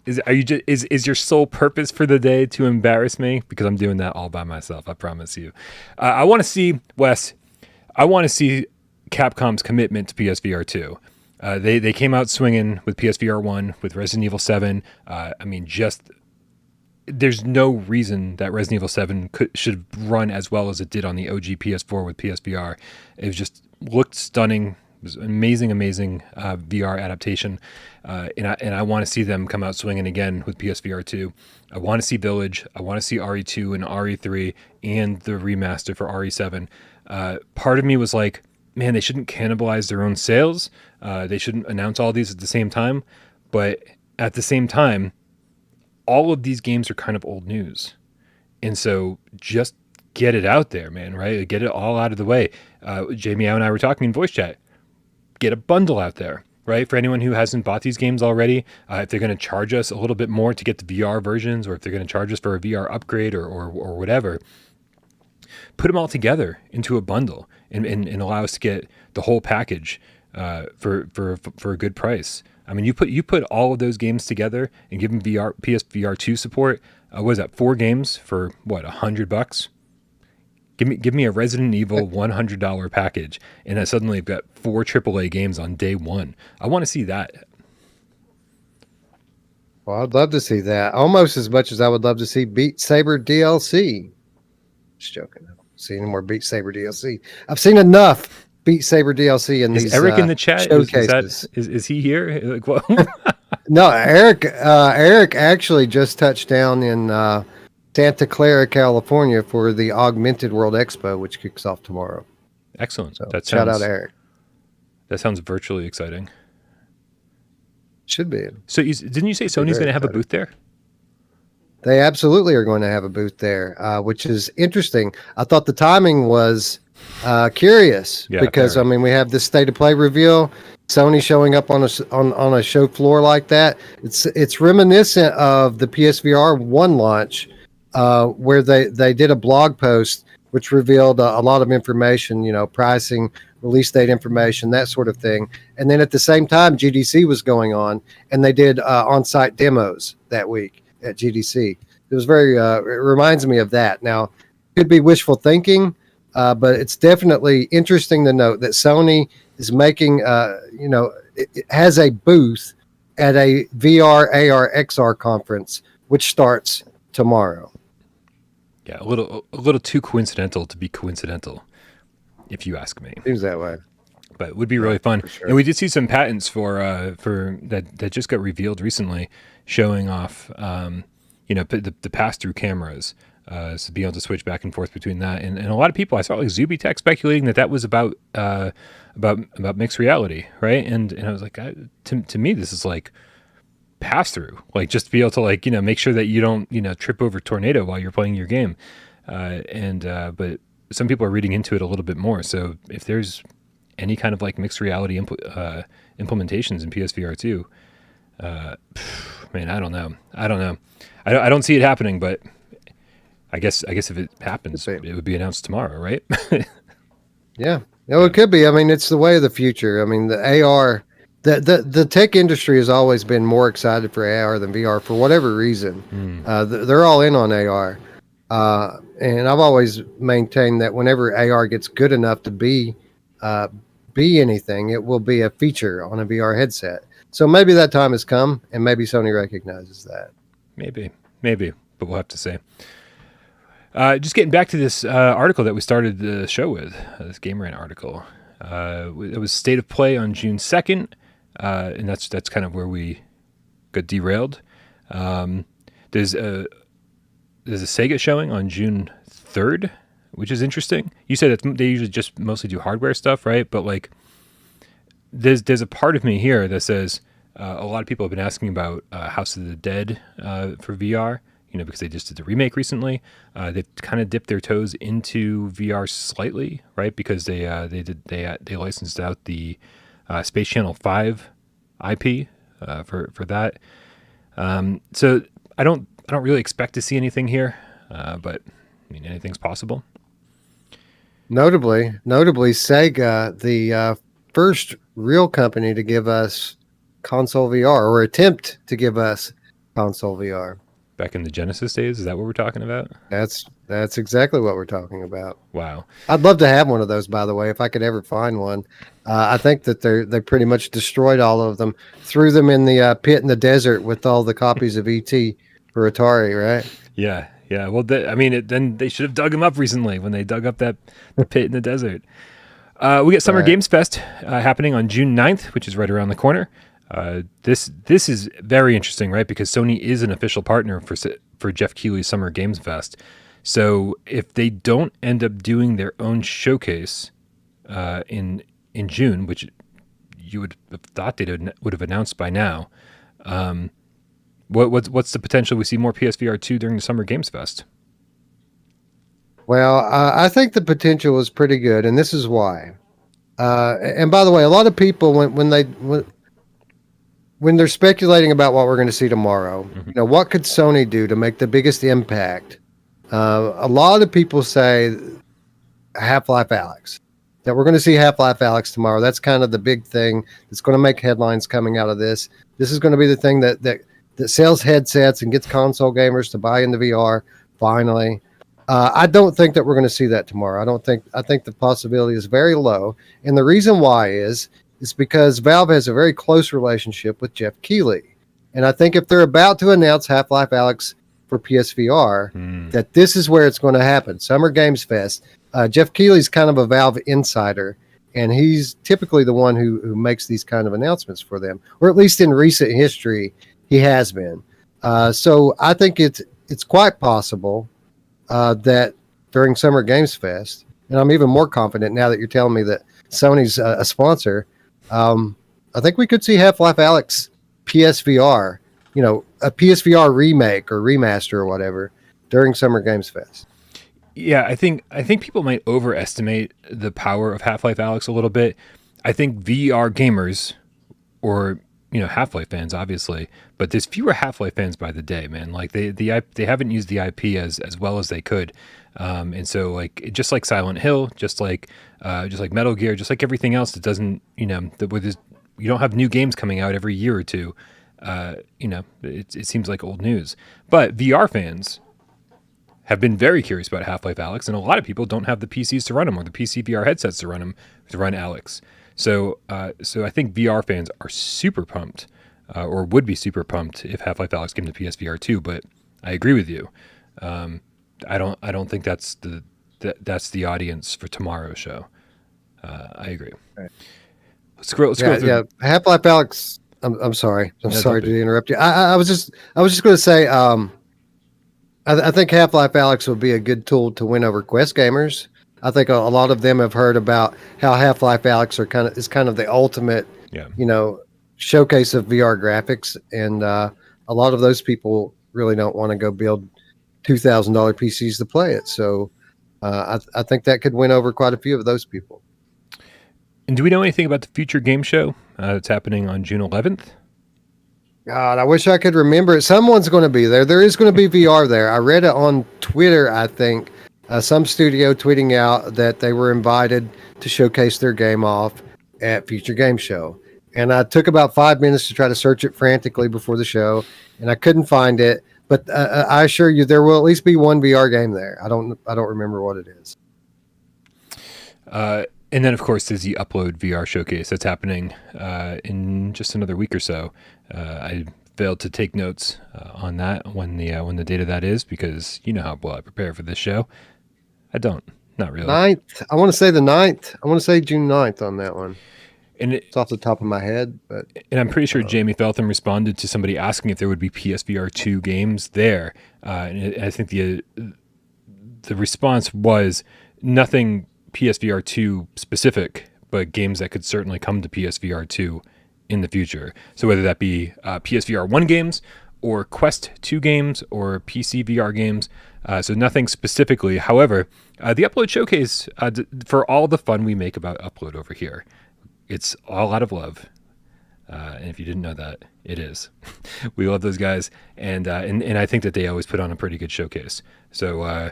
Is your sole purpose for the day to embarrass me? Because I'm doing that all by myself. I promise you. I want to see Wes. I want to see Capcom's commitment to PSVR 2. They came out swinging with PSVR 1 with Resident Evil 7. I mean, there's no reason that Resident Evil 7 should run as well as it did on the OG PS4 with PSVR. It just looked stunning was an amazing VR adaptation, and I want to see them come out swinging again with PSVR 2. I want to see Village. I want to see RE2 and RE3 and the remaster for RE7. Part of me was like, man, they shouldn't cannibalize their own sales. They shouldn't announce all these at the same time. But at the same time, all of these games are kind of old news. And so just get it out there, man, right? Get it all out of the way. Jamie and I were talking in voice chat. Get a bundle out there, right? For anyone who hasn't bought these games already, if they're going to charge us a little bit more to get the VR versions, or if they're going to charge us for a VR upgrade or whatever, put them all together into a bundle and allow us to get the whole package for a good price. I mean, you put all of those games together and give them PSVR 2 support. What is that? 4 games for what, $100? Give me a Resident Evil $100 package, and I suddenly have got 4 AAA games on day one. I want to see that. Well, I'd love to see that almost as much as I would love to see Beat Saber DLC. Just joking. I don't see any more Beat Saber DLC. I've seen enough Beat Saber DLC in these. Is Eric in the chat? Showcases. Is he here? Like, what? No, Eric actually just touched down in Santa Clara, California for the Augmented World Expo, which kicks off tomorrow. Excellent. So shout out Eric. That sounds virtually exciting. Should be. So didn't you say Sony's going to have a booth there? They absolutely are going to have a booth there, which is interesting. I thought the timing was curious because, I mean, we have this state of play reveal, Sony showing up on a show floor like that. It's reminiscent of the PSVR 1 launch, where they did a blog post which revealed a lot of information, pricing, release date information, that sort of thing. And then at the same time, GDC was going on, and they did on-site demos that week at GDC. It was very, it reminds me of that. Now, it could be wishful thinking, but it's definitely interesting to note that Sony is making, it has a booth at a VR, AR, XR conference, which starts tomorrow. Yeah, a little too coincidental to be coincidental, if you ask me. Seems that way. But it would be really fun. Sure. And we did see some patents for that just got revealed recently, showing off the pass-through cameras. So being able to switch back and forth between that, and a lot of people, I saw like Zubitech speculating that was about mixed reality, right? And I was like, to me, this is like pass through, like just to be able to make sure that you don't trip over tornado while you're playing your game. But some people are reading into it a little bit more. So if there's any kind of like mixed reality implementations in PSVR 2, man, I don't know. I don't see it happening, but I guess if it happens, it would be announced tomorrow, right? Yeah. No, it could be. I mean, it's the way of the future. I mean, the AR, the tech industry has always been more excited for AR than VR for whatever reason. They're all in on AR. And I've always maintained that whenever AR gets good enough to be anything, it will be a feature on a VR headset. So maybe that time has come, and maybe Sony recognizes that. Maybe, but we'll have to see. Just getting back to this article that we started the show with, this Game Rant article. It was State of Play on June 2nd, and that's kind of where we got derailed. There's a Sega showing on June 3rd, which is interesting. You said that they usually just mostly do hardware stuff, right? But like, there's a part of me here that says a lot of people have been asking about House of the Dead for VR. Because they just did the remake recently. They've kind of dipped their toes into VR slightly, right? Because they licensed out the Space Channel 5 IP for that. So I don't really expect to see anything here, but I mean, anything's possible. Notably, Sega, the first real company to give us console VR, or attempt to give us console VR. Back in the Genesis days, is that what we're talking about? That's exactly what we're talking about. Wow. I'd love to have one of those, by the way, if I could ever find one. I think that they pretty much destroyed all of them, threw them in the pit in the desert with all the copies of ET for Atari, right? Yeah. Well, then they should have dug them up recently when they dug up the pit in the desert. We got Summer Right. Games Fest happening on June 9th, which is right around the corner. This is very interesting, right? Because Sony is an official partner for Jeff Keighley's Summer Games Fest. So if they don't end up doing their own showcase in June, which you would have thought they would have announced by now, what's the potential we see more PSVR 2 during the Summer Games Fest? Well, I think the potential is pretty good, and this is why. And by the way, a lot of people when they're speculating about what we're going to see tomorrow, what could Sony do to make the biggest impact? A lot of people say Half-Life Alyx, that we're going to see Half-Life Alyx tomorrow. That's kind of the big thing that's going to make headlines coming out of this. This is going to be the thing that sells headsets and gets console gamers to buy into VR finally. I don't think that we're going to see that tomorrow. I think the possibility is very low. And the reason why is because Valve has a very close relationship with Jeff Keighley. And I think if they're about to announce Half-Life Alyx for PSVR, that this is where it's going to happen. Summer Games Fest. Jeff Keighley's kind of a Valve insider, and he's typically the one who makes these kind of announcements for them, or at least in recent history, he has been. So I think it's quite possible that during Summer Games Fest, and I'm even more confident now that you're telling me that Sony's a sponsor, I think we could see Half-Life Alyx PSVR, a PSVR remake or remaster or whatever during Summer Games Fest. Yeah, I think people might overestimate the power of Half-Life Alyx a little bit. I think VR gamers, or Half-Life fans, obviously, but there's fewer Half-Life fans by the day, man. Like they haven't used the IP as well as they could, and so like just like Silent Hill, just like Metal Gear, just like everything else that doesn't you don't have new games coming out every year or two. It seems like old news. But VR fans have been very curious about Half-Life Alyx, and a lot of people don't have the PCs to run them or the PC VR headsets to run them to run Alyx. So I think VR fans are super pumped, or would be super pumped if Half-Life Alyx came to PSVR 2. But I agree with you. I don't think that's the audience for tomorrow's show. I agree. Right. Let's go through. Yeah. Half-Life Alyx. I'm sorry. I'm sorry to interrupt you. I was just going to say. I think Half-Life Alyx would be a good tool to win over Quest gamers. I think a lot of them have heard about how Half-Life Alyx is kind of the ultimate, showcase of VR graphics, and a lot of those people really don't want to go build $2,000 PCs to play it. So I think that could win over quite a few of those people. And do we know anything about the future game show that's happening on June 11th? God, I wish I could remember it. Someone's going to be there. There is going to be VR there. I read it on Twitter, I think. Some studio tweeting out that they were invited to showcase their game off at Future Game Show. And I took about 5 minutes to try to search it frantically before the show, and I couldn't find it. But I assure you, there will at least be one VR game there. I don't remember what it is. And then, of course, there's the Upload VR showcase that's happening in just another week or so. I failed to take notes on that when the date of that is, because you know how well I prepare for this show. I don't. Not really. 9th. I want to say the 9th. I want to say June 9th on that one. And it's off the top of my head. And I'm pretty sure Jamie Feltham responded to somebody asking if there would be PSVR 2 games there. And I think the response was nothing PSVR 2 specific, but games that could certainly come to PSVR 2 in the future. So whether that be PSVR 1 games or Quest 2 games or PC VR games. So nothing specifically. However, the Upload showcase, for all the fun we make about Upload over here, it's all out of love. And if you didn't know that, it is. We love those guys. And I think that they always put on a pretty good showcase. So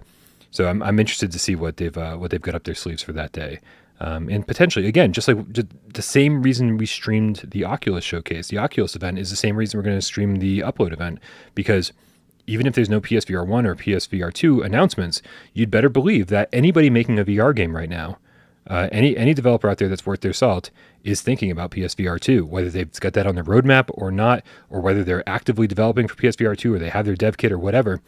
I'm interested to see what they've got up their sleeves for that day. And potentially, again, just the same reason we streamed the Oculus showcase, the Oculus event, is the same reason we're going to stream the Upload event. Because even if there's no PSVR 1 or PSVR 2 announcements, you'd better believe that anybody making a VR game right now, any developer out there that's worth their salt, is thinking about PSVR 2, whether they've got that on their roadmap or not, or whether they're actively developing for PSVR 2 or they have their dev kit or whatever.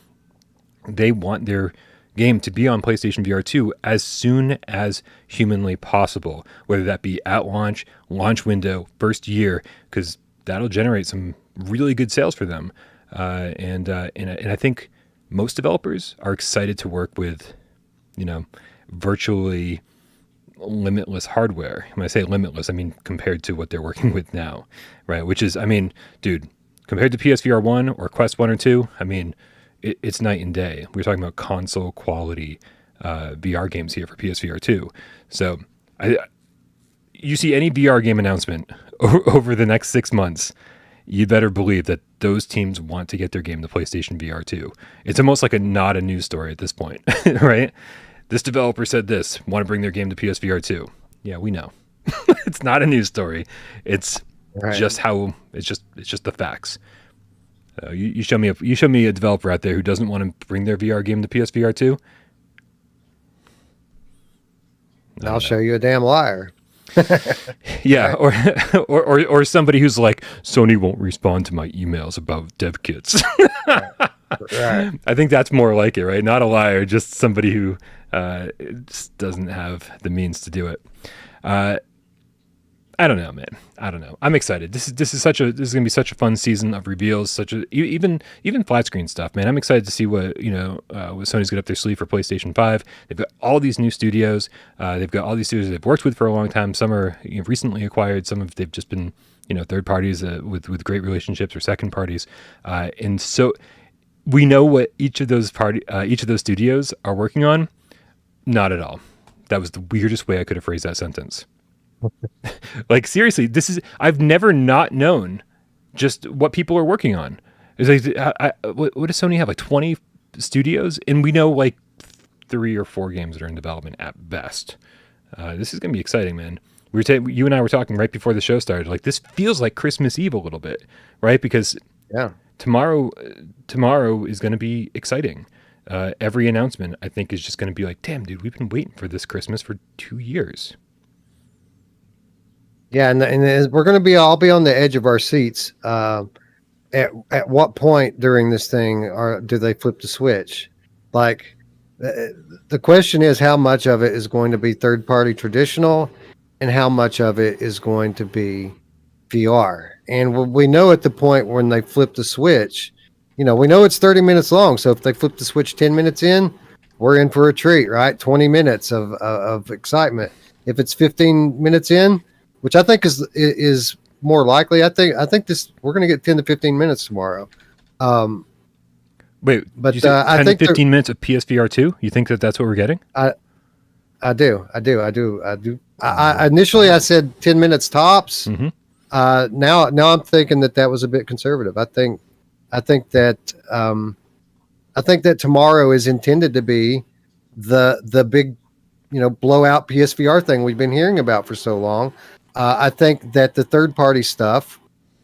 They want their game to be on PlayStation VR 2 as soon as humanly possible, whether that be at launch window, first year, because that'll generate some really good sales for them. And I think most developers are excited to work with, virtually limitless hardware. When I say limitless, I mean compared to what they're working with now, right? Which is, dude, compared to PSVR 1 or Quest 1 or 2, it's night and day. We're talking about console quality VR games here for PSVR 2. So you see any VR game announcement over the next 6 months, you better believe that those teams want to get their game to PlayStation VR 2. It's almost like not a news story at this point, right? This developer said this, want to bring their game to PSVR 2. Yeah, we know. It's not a news story. It's just the facts. You show me a developer out there who doesn't want to bring their VR game to PSVR 2. I'll show you a damn liar. Yeah, or somebody who's like, Sony won't respond to my emails about dev kits. Right. I think that's more like it, right? Not a liar, just somebody who just doesn't have the means to do it. I don't know, man. I don't know. I'm excited. This is going to be such a fun season of reveals, even flat screen stuff, man. I'm excited to see what Sony's got up their sleeve for PlayStation 5. They've got all these new studios. They've got all these studios they've worked with for a long time. Some are recently acquired. Some they've just been third parties with great relationships or second parties. And so we know what each of those studios are working on. Not at all. That was the weirdest way I could have phrased that sentence. Like, seriously, I've never not known just what people are working on. It's like, what does Sony have, like 20 studios? And we know like 3 or 4 games that are in development at best. This is going to be exciting, man. You and I were talking right before the show started. Like, this feels like Christmas Eve a little bit, right? Because tomorrow is going to be exciting. Every announcement, I think, is just going to be like, damn, dude, we've been waiting for this Christmas for 2 years. Yeah, and we're going to all be on the edge of our seats. At what point during this thing do they flip the switch? Like, the question is, how much of it is going to be third-party traditional, and how much of it is going to be VR? And we know at the point when they flip the switch, we know it's 30 minutes long. So if they flip the switch 10 minutes in, we're in for a treat, right? 20 minutes of excitement. If it's 15 minutes in, which I think is more likely. I think we're going to get 10 to 15 minutes tomorrow. Wait, but I think 15 minutes of PSVR 2. You think that's what we're getting? I do. I initially I said 10 minutes tops. Mm-hmm. Now I'm thinking that was a bit conservative. I think that tomorrow is intended to be the big, blowout PSVR thing we've been hearing about for so long. I think that the third-party stuff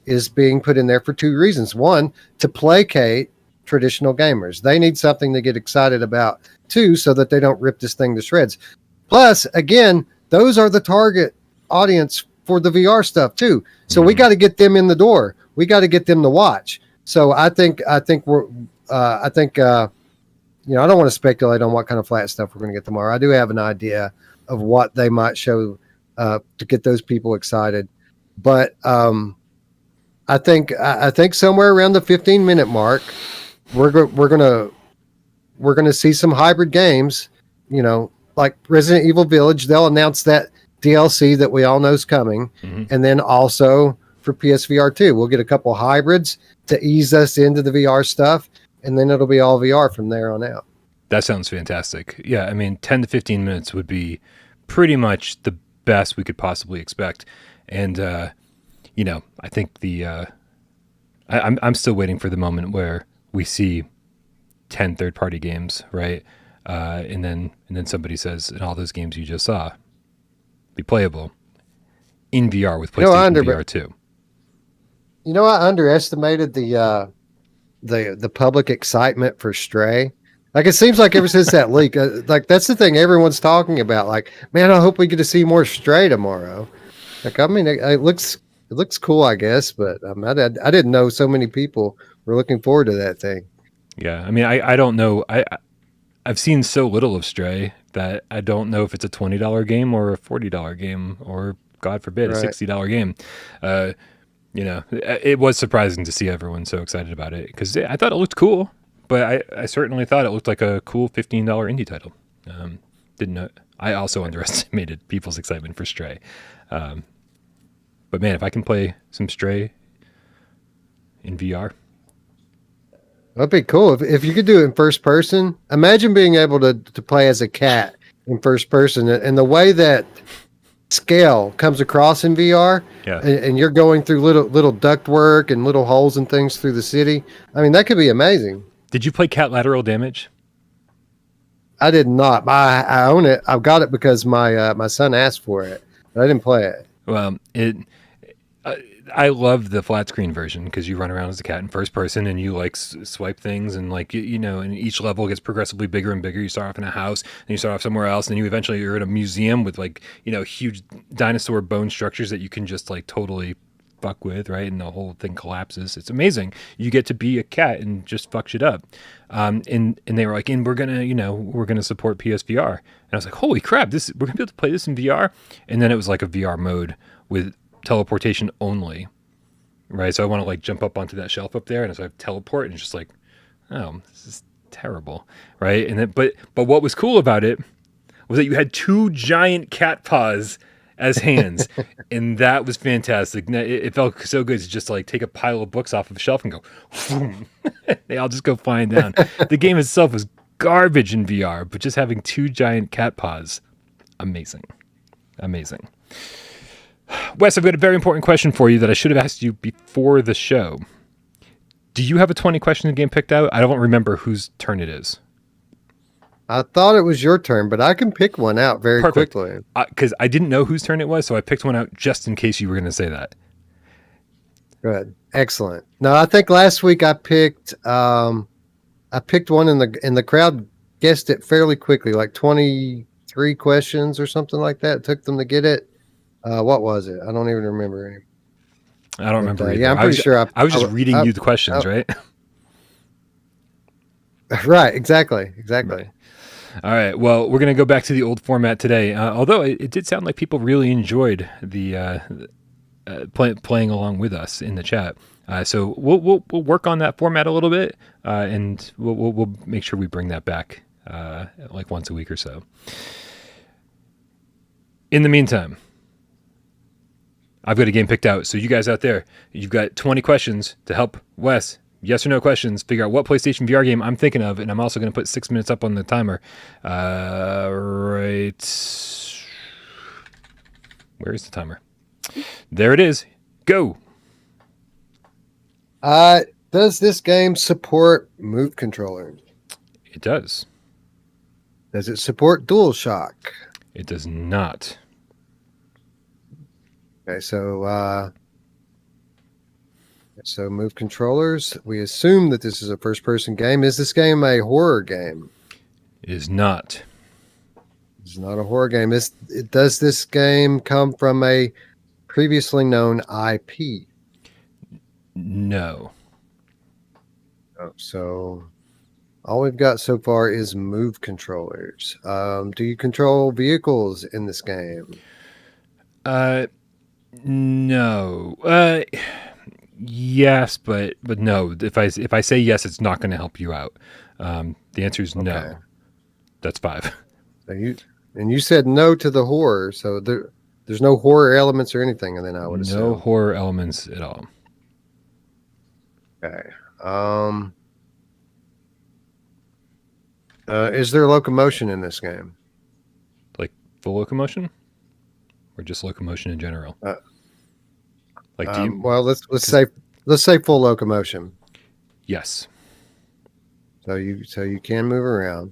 is being put in there for 2 reasons. One, to placate traditional gamers. They need something to get excited about. 2, so that they don't rip this thing to shreds. Plus, again, those are the target audience for the VR stuff too. So we got to get them in the door. We got to get them to watch. So I think I don't want to speculate on what kind of flat stuff we're going to get tomorrow. I do have an idea of what they might show to get those people excited, but I think somewhere around the 15-minute mark, we're gonna see some hybrid games. Like Resident Evil Village. They'll announce that DLC that we all know is coming, and then also for PSVR 2, we'll get a couple hybrids to ease us into the VR stuff, and then it'll be all VR from there on out. That sounds fantastic. Yeah, 10 to 15 minutes would be pretty much the best we could possibly expect. And I think I'm still waiting for the moment where we see 10 third-party games, right? And then somebody says, and all those games you just saw be playable in VR with PlayStation VR 2. I underestimated the public excitement for Stray. Like, it seems like ever since that leak, like that's the thing everyone's talking about. Like, man, I hope we get to see more Stray tomorrow. Like, it looks cool, I guess, but I didn't know so many people were looking forward to that thing. Yeah, I don't know. I I've seen so little of Stray that I don't know if it's a $20 game or a $40 game or, God forbid, a Right. $60 game. It was surprising to see everyone so excited about it because I thought it looked cool, but I certainly thought it looked like a cool $15 indie title. Didn't know. I also underestimated people's excitement for Stray. But man, if I can play some Stray in VR, That'd be cool if you could do it in first person. Imagine being able to play as a cat in first person, and the way that scale comes across in VR, yeah. and you're going through little duct work and little holes and things through the city. I mean, that could be amazing. Did you play Cat Lateral Damage? I did not. I own it. I've got it because my son asked for it, but I didn't play it. Well, I love the flat screen version because you run around as a cat in first person and you like swipe things and like and each level gets progressively bigger and bigger. You start off in a house and you start off somewhere else and you eventually you're in a museum with like huge dinosaur bone structures that you can just like totally fuck with, right? And the whole thing collapses. It's amazing. You get to be a cat and just fuck shit up. And they were like, and we're gonna support PSVR. And I was like, holy crap, we're gonna be able to play this in VR. And then it was like a VR mode with teleportation only, right? So I want to like jump up onto that shelf up there, and so I teleport, and it's just like, oh, this is terrible, right? And then, but what was cool about it was that you had two giant cat paws as hands, and that was fantastic. It felt so good to just like take a pile of books off of a shelf and go, boom. They all just go flying down. The game itself was garbage in VR, but just having two giant cat paws, amazing. Wes, I've got a very important question for you that I should have asked you before the show. Do you have a 20 question game picked out? I don't remember whose turn it is. I thought it was your turn, but I can pick one out very quickly. Because I didn't know whose turn it was, so I picked one out just in case you were going to say that. Good. Excellent. No, I think last week I picked one in the crowd guessed it fairly quickly, like 23 questions or something like that. It took them to get it. What was it? I don't even remember anymore. I don't remember either. Yeah, I'm pretty sure. I was just reading you the questions, right? Right. Exactly. Right. All right. Well, we're going to go back to the old format today. Although it did sound like people really enjoyed the playing along with us in the chat. So we'll work on that format a little bit, and we'll make sure we bring that back like once a week or so. In the meantime, I've got a game picked out. So you guys out there, you've got 20 questions to help Wes, yes or no questions, figure out what PlayStation VR game I'm thinking of. And I'm also going to put 6 minutes up on the timer. Right. Where is the timer? There it is. Go. Does this game support Move controllers? It does. Does it support DualShock? It does not. Okay, so Move controllers. We assume that this is a first-person game. Is this game a horror game? It is not. It's not a horror game. Does this game come from a previously known IP? No. Oh, so all we've got so far is Move controllers. Do you control vehicles in this game? No. Yes, but no. If I say yes, it's not going to help you out. The answer is no. Okay. That's 5. So you said no to the horror, so there's no horror elements or anything, and then I would assume No horror elements at all. Okay. Is there locomotion in this game? Like full locomotion, or just locomotion in general? Like do you? Well, let's say full locomotion. Yes. So you can move around.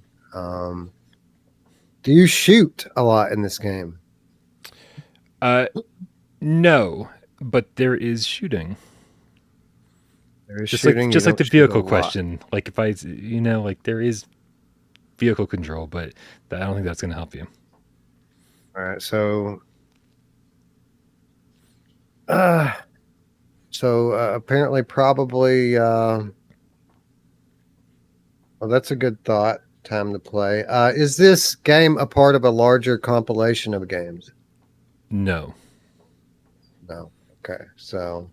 Do you shoot a lot in this game? No, but there is shooting. There is Just shooting. Like the vehicle question. Like if I, like there is vehicle control, but I don't think that's going to help you. All right. So apparently, probably. Well, that's a good thought time to play. Is this game a part of a larger compilation of games? No. No. Okay, so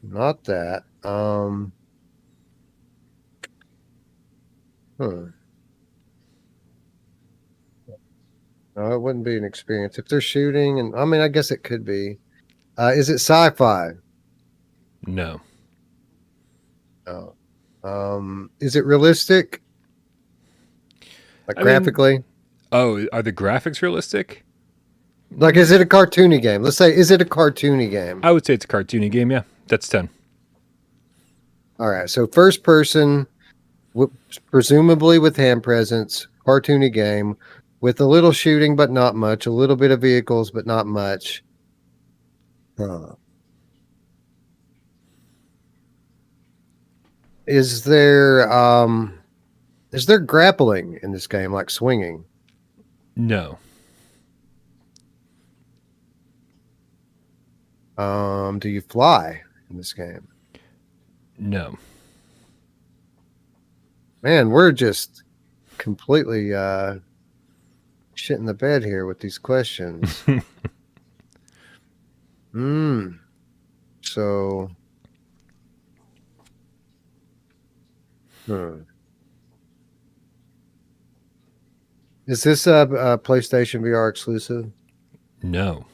not that. No, it wouldn't be an experience if they're shooting, and I mean, I guess it could be. Is it sci-fi? No. No. Is it realistic? Like graphically? Are the graphics realistic? Like, is it a cartoony game? Let's say, is it a cartoony game? I would say it's a cartoony game. Yeah, that's 10. All right. So first person, presumably with hand presence, cartoony game with a little shooting, but not much. A little bit of vehicles, but not much. Is there grappling in this game, like swinging? No. Do you fly in this game? No. Man, we're just completely shitting the bed here with these questions. So, is this a PlayStation VR exclusive? No.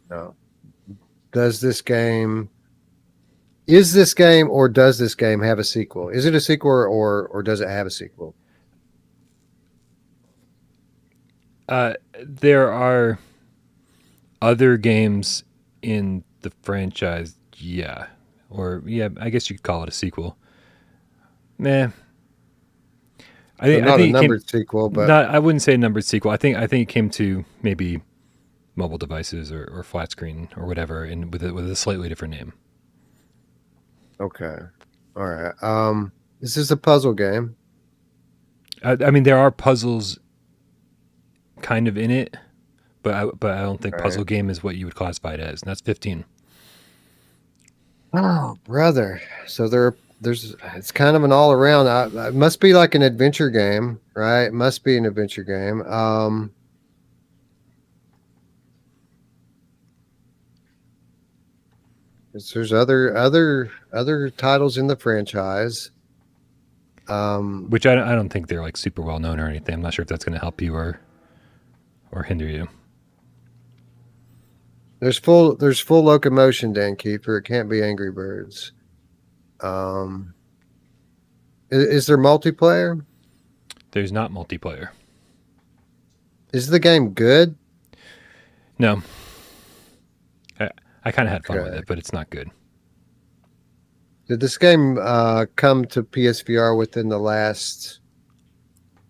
No. Is this game or does this game have a sequel? Is it a sequel or does it have a sequel? There are other games in the franchise, yeah. Or, yeah, I guess you could call it a sequel. Meh. I think a numbered sequel, but I wouldn't say a numbered sequel. I think it came to maybe mobile devices or flat screen or whatever, and with a slightly different name. Okay, all right. Is this a puzzle game? I mean, there are puzzles kind of in it, but I don't think puzzle game is what you would classify it as, and that's 15. Oh, brother! So there's it's kind of an all around. It must be like an adventure game, right? It must be an adventure game. There's other titles in the franchise. Which I don't think they're like super well known or anything. I'm not sure if that's going to help you or hinder you. There's full locomotion, Dan Kiefer. It can't be Angry Birds. Is there multiplayer? There's not multiplayer. Is the game good? No. I kind of had fun with it, but it's not good. Did this game come to PSVR within the last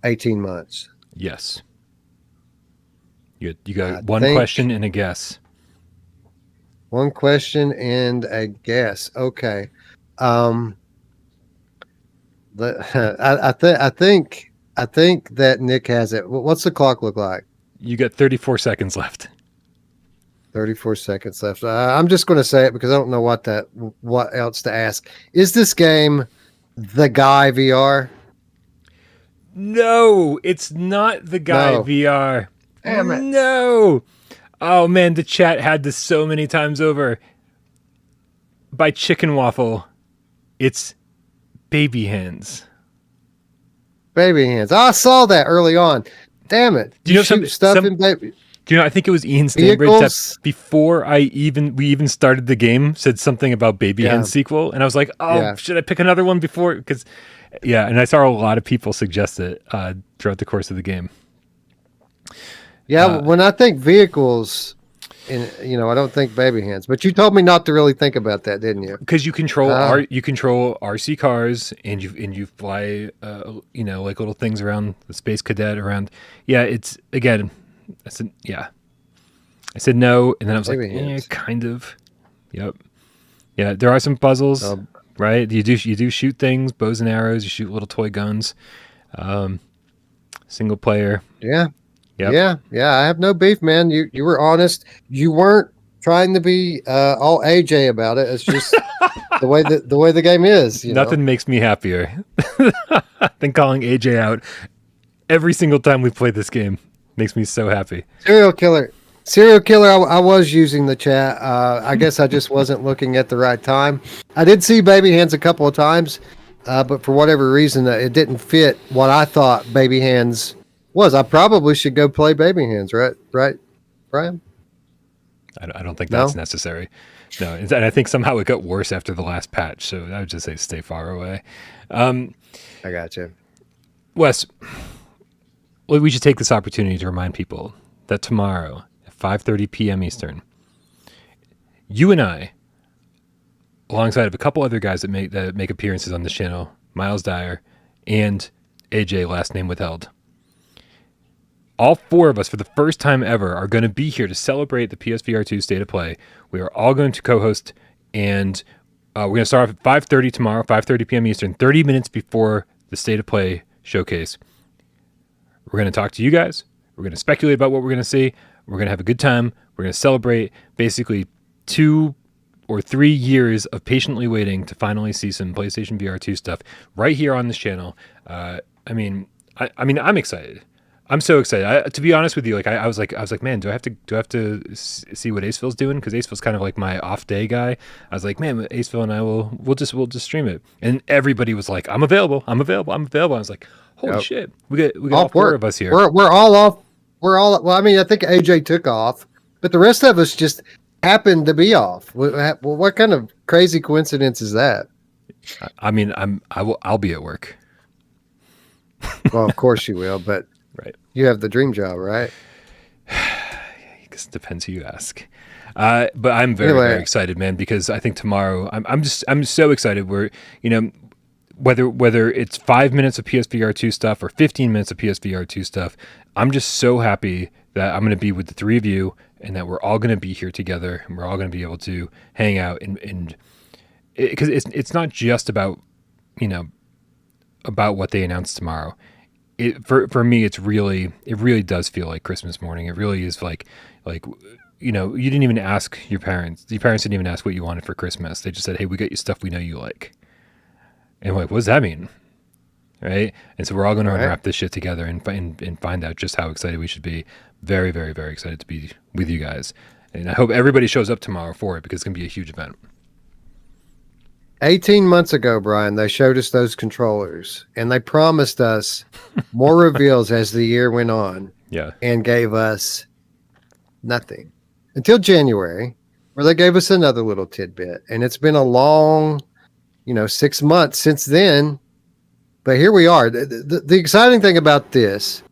18 months? Yes. You got one question and a guess. One question and a guess. Okay. I think that Nick has it. What's the clock look like? You got 34 seconds left. 34 seconds left. I'm just going to say it because I don't know what else to ask. Is this game The Guy VR? No, it's not The Guy VR. Damn it. No. Oh man, the chat had this so many times over. By Chicken Waffle, it's Baby Hands. Baby Hands. I saw that early on. Damn it. Do you know shoot stuff in baby? Do you know, I think it was Ian Stanbridge that before we even started the game said something about Baby Hands sequel, and I was like, should I pick another one before? Because, and I saw a lot of people suggest it throughout the course of the game. Yeah, when I think vehicles, I don't think Baby Hands. But you told me not to really think about that, didn't you? Because you control RC cars and you fly, like little things around the Space Cadet around. Yeah, it's again. I said no, and then I was like, kind of. Yep. Yeah, there are some puzzles, right? You do shoot things, bows and arrows. You shoot little toy guns. Single player. Yeah. Yep. Yeah. I have no beef, man. You were honest. You weren't trying to be all AJ about it. It's just the way the game is. Nothing makes me happier than calling AJ out every single time we play this game. Makes me so happy. Serial killer. I was using the chat. I guess I just wasn't looking at the right time. I did see Baby Hands a couple of times, but for whatever reason, it didn't fit what I thought Baby Hands was. I probably should go play Baby Hands, right, Bryan? I don't think that's necessary. No, and I think somehow it got worse after the last patch, so I would just say stay far away. I got you. Wes, well, we should take this opportunity to remind people that tomorrow at 5:30 p.m. Eastern, you and I, alongside of a couple other guys that make appearances on this channel, Miles Dyer and AJ, last name withheld, all four of us, for the first time ever, are going to be here to celebrate the PSVR 2 State of Play. We are all going to co-host, and we're going to start off at 5:30 tomorrow, 5:30 p.m. Eastern, 30 minutes before the State of Play showcase. We're going to talk to you guys. We're going to speculate about what we're going to see. We're going to have a good time. We're going to celebrate basically 2 or 3 years of patiently waiting to finally see some PlayStation VR 2 stuff right here on this channel. I mean, I'm excited. I'm so excited. To be honest with you, like I was like, man, do I have to see what Aceville's doing? Because Aceville's kind of like my off day guy. I was like, man, Aceville and I we'll just stream it. And everybody was like, I'm available. I was like, holy shit, we got all four of us here. We're all off. Well, I mean, I think AJ took off, but the rest of us just happened to be off. What kind of crazy coincidence is that? I mean, I'll be at work. Well, of course you will, but right. You have the dream job, right? I guess it depends who you ask. But I'm very excited, man, because I think tomorrow I'm so excited. We're, whether it's 5 minutes of PSVR 2 stuff or 15 minutes of PSVR 2 stuff, I'm just so happy that I'm going to be with the three of you and that we're all going to be here together and we're all going to be able to hang out and because it's not just about, about what they announce tomorrow. For me, it really does feel like Christmas morning. It really is like, you didn't even ask your parents. Your parents didn't even ask what you wanted for Christmas. They just said, hey, we got you stuff we know you like. And we're like, what does that mean? Right? And so we're all going to unwrap this shit together and find out just how excited we should be. Very, very, very excited to be with you guys. And I hope everybody shows up tomorrow for it because it's going to be a huge event. 18 months ago, Bryan, they showed us those controllers and they promised us more reveals as the year went on. Yeah. And gave us nothing until January, where they gave us another little tidbit. And it's been a long, 6 months since then. But here we are. The exciting thing about this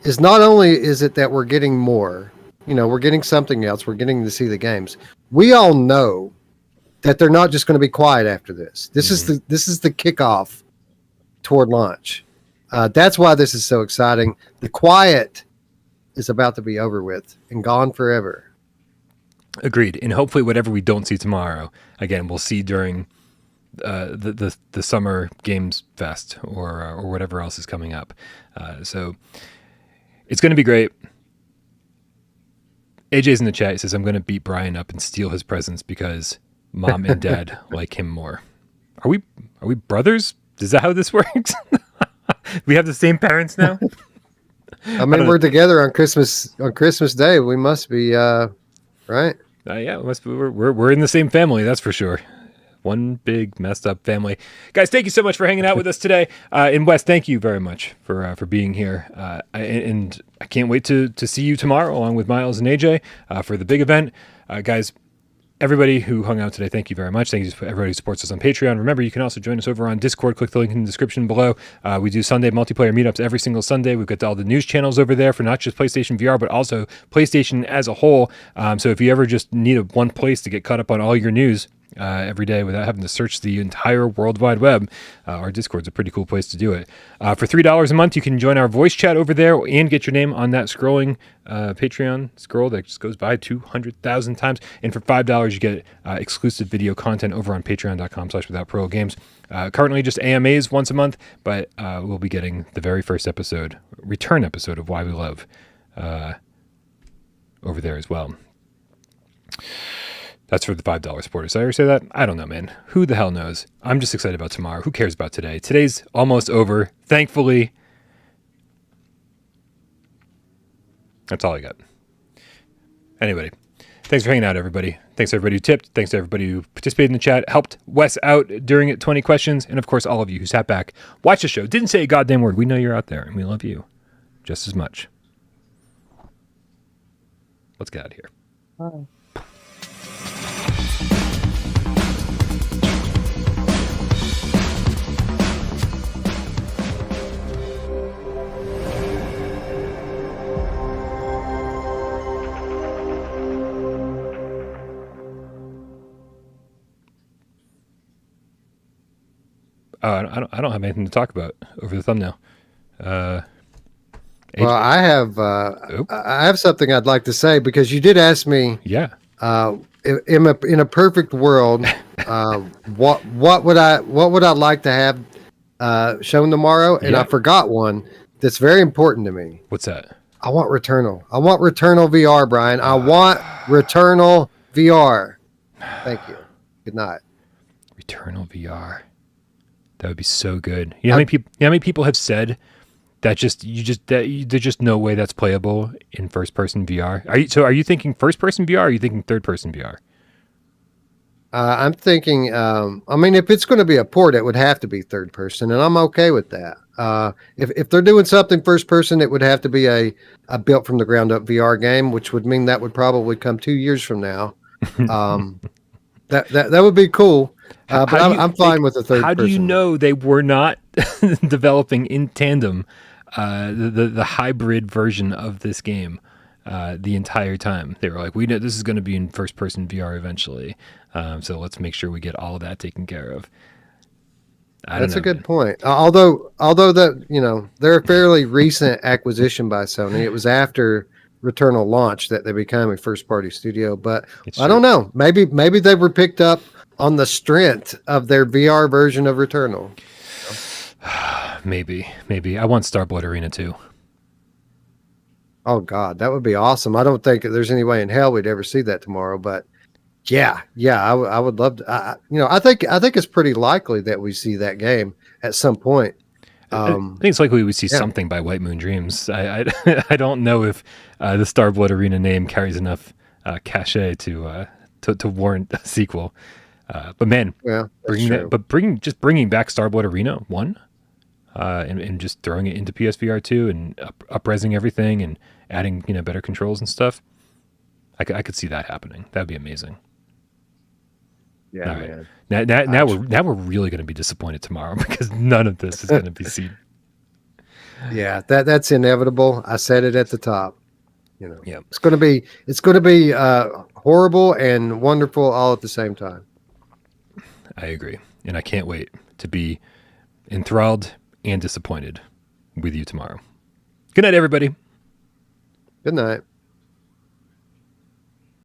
is not only is it that we're getting more, we're getting something else. We're getting to see the games. We all know that they're not just going to be quiet after this. This is the kickoff toward launch. That's why this is so exciting. The quiet is about to be over with and gone forever. Agreed. And hopefully whatever we don't see tomorrow, again, we'll see during the Summer Games Fest or whatever else is coming up. So it's going to be great. AJ's in the chat. He says, I'm going to beat Bryan up and steal his presents because Mom and Dad like him more. Are we brothers? Is that how this works? We have the same parents now? I mean, we're together on Christmas Day. We must be, right? Yeah, we're in the same family. That's for sure. One big messed up family. Guys, thank you so much for hanging out with us today. And Wes, thank you very much for being here. And I can't wait to see you tomorrow along with Miles and AJ for the big event. Guys, everybody who hung out today, thank you very much. Thank you to everybody who supports us on Patreon. Remember, you can also join us over on Discord. Click the link in the description below. We do Sunday multiplayer meetups every single Sunday. We've got all the news channels over there for not just PlayStation VR, but also PlayStation as a whole. So if you ever just need one place to get caught up on all your news every day without having to search the entire World Wide Web, our Discord's a pretty cool place to do it. For $3 a month, you can join our voice chat over there and get your name on that scrolling Patreon scroll that just goes by 200,000 times. And for $5, you get exclusive video content over on patreon.com/withoutparolegames. Currently just AMAs once a month, but we'll be getting the very first return episode of Why We Love over there as well. That's for the $5 supporters. Did I ever say that? I don't know, man. Who the hell knows? I'm just excited about tomorrow. Who cares about today? Today's almost over. Thankfully. That's all I got. Anybody. Thanks for hanging out, everybody. Thanks to everybody who tipped. Thanks to everybody who participated in the chat, helped Wes out during 20 questions. And of course, all of you who sat back, watched the show, didn't say a goddamn word. We know you're out there and we love you just as much. Let's get out of here. Bye. I don't have anything to talk about over the thumbnail. Well, I have something I'd like to say because you did ask me. Yeah. In a perfect world, what would I like to have shown tomorrow? And I forgot one that's very important to me. What's that? I want Returnal. I want Returnal VR, Brian. I want Returnal VR. Thank you. Good night. Returnal VR. That would be so good. You know how many people have said that there's just no way that's playable in first person VR? Are you thinking first person VR or are you thinking third person VR? I'm thinking, if it's going to be a port, it would have to be third person, and I'm okay with that. If they're doing something first person, it would have to be a built from the ground up VR game, which would mean that would probably come 2 years from now. That would be cool. But I'm fine with the third person. How do you know they were not developing in tandem the hybrid version of this game the entire time? They were like, we know this is going to be in first person VR eventually. So let's make sure we get all of that taken care of. That's a good point. Although that, they're a fairly recent acquisition by Sony. It was after Returnal launch that they became a first party studio, but I don't know. Maybe they were picked up on the strength of their VR version of Returnal. Maybe. I want Starblood Arena too. Oh God, that would be awesome. I don't think there's any way in hell we'd ever see that tomorrow, but yeah, I would love to. I think it's pretty likely that we see that game at some point. I think it's likely we see something by White Moon Dreams. I don't know if the Starblood Arena name carries enough cachet to warrant a sequel. But man, bringing back Starblood Arena 1 and just throwing it into PSVR 2 and up-resing everything and adding better controls and stuff, I could see that happening. That'd be amazing. Yeah, all right. Man. Now we're really going to be disappointed tomorrow because none of this is going to be seen. Yeah, that's inevitable. I said it at the top. Yeah. It's going to be horrible and wonderful all at the same time. I agree, and I can't wait to be enthralled and disappointed with you tomorrow. Good night, everybody. Good night.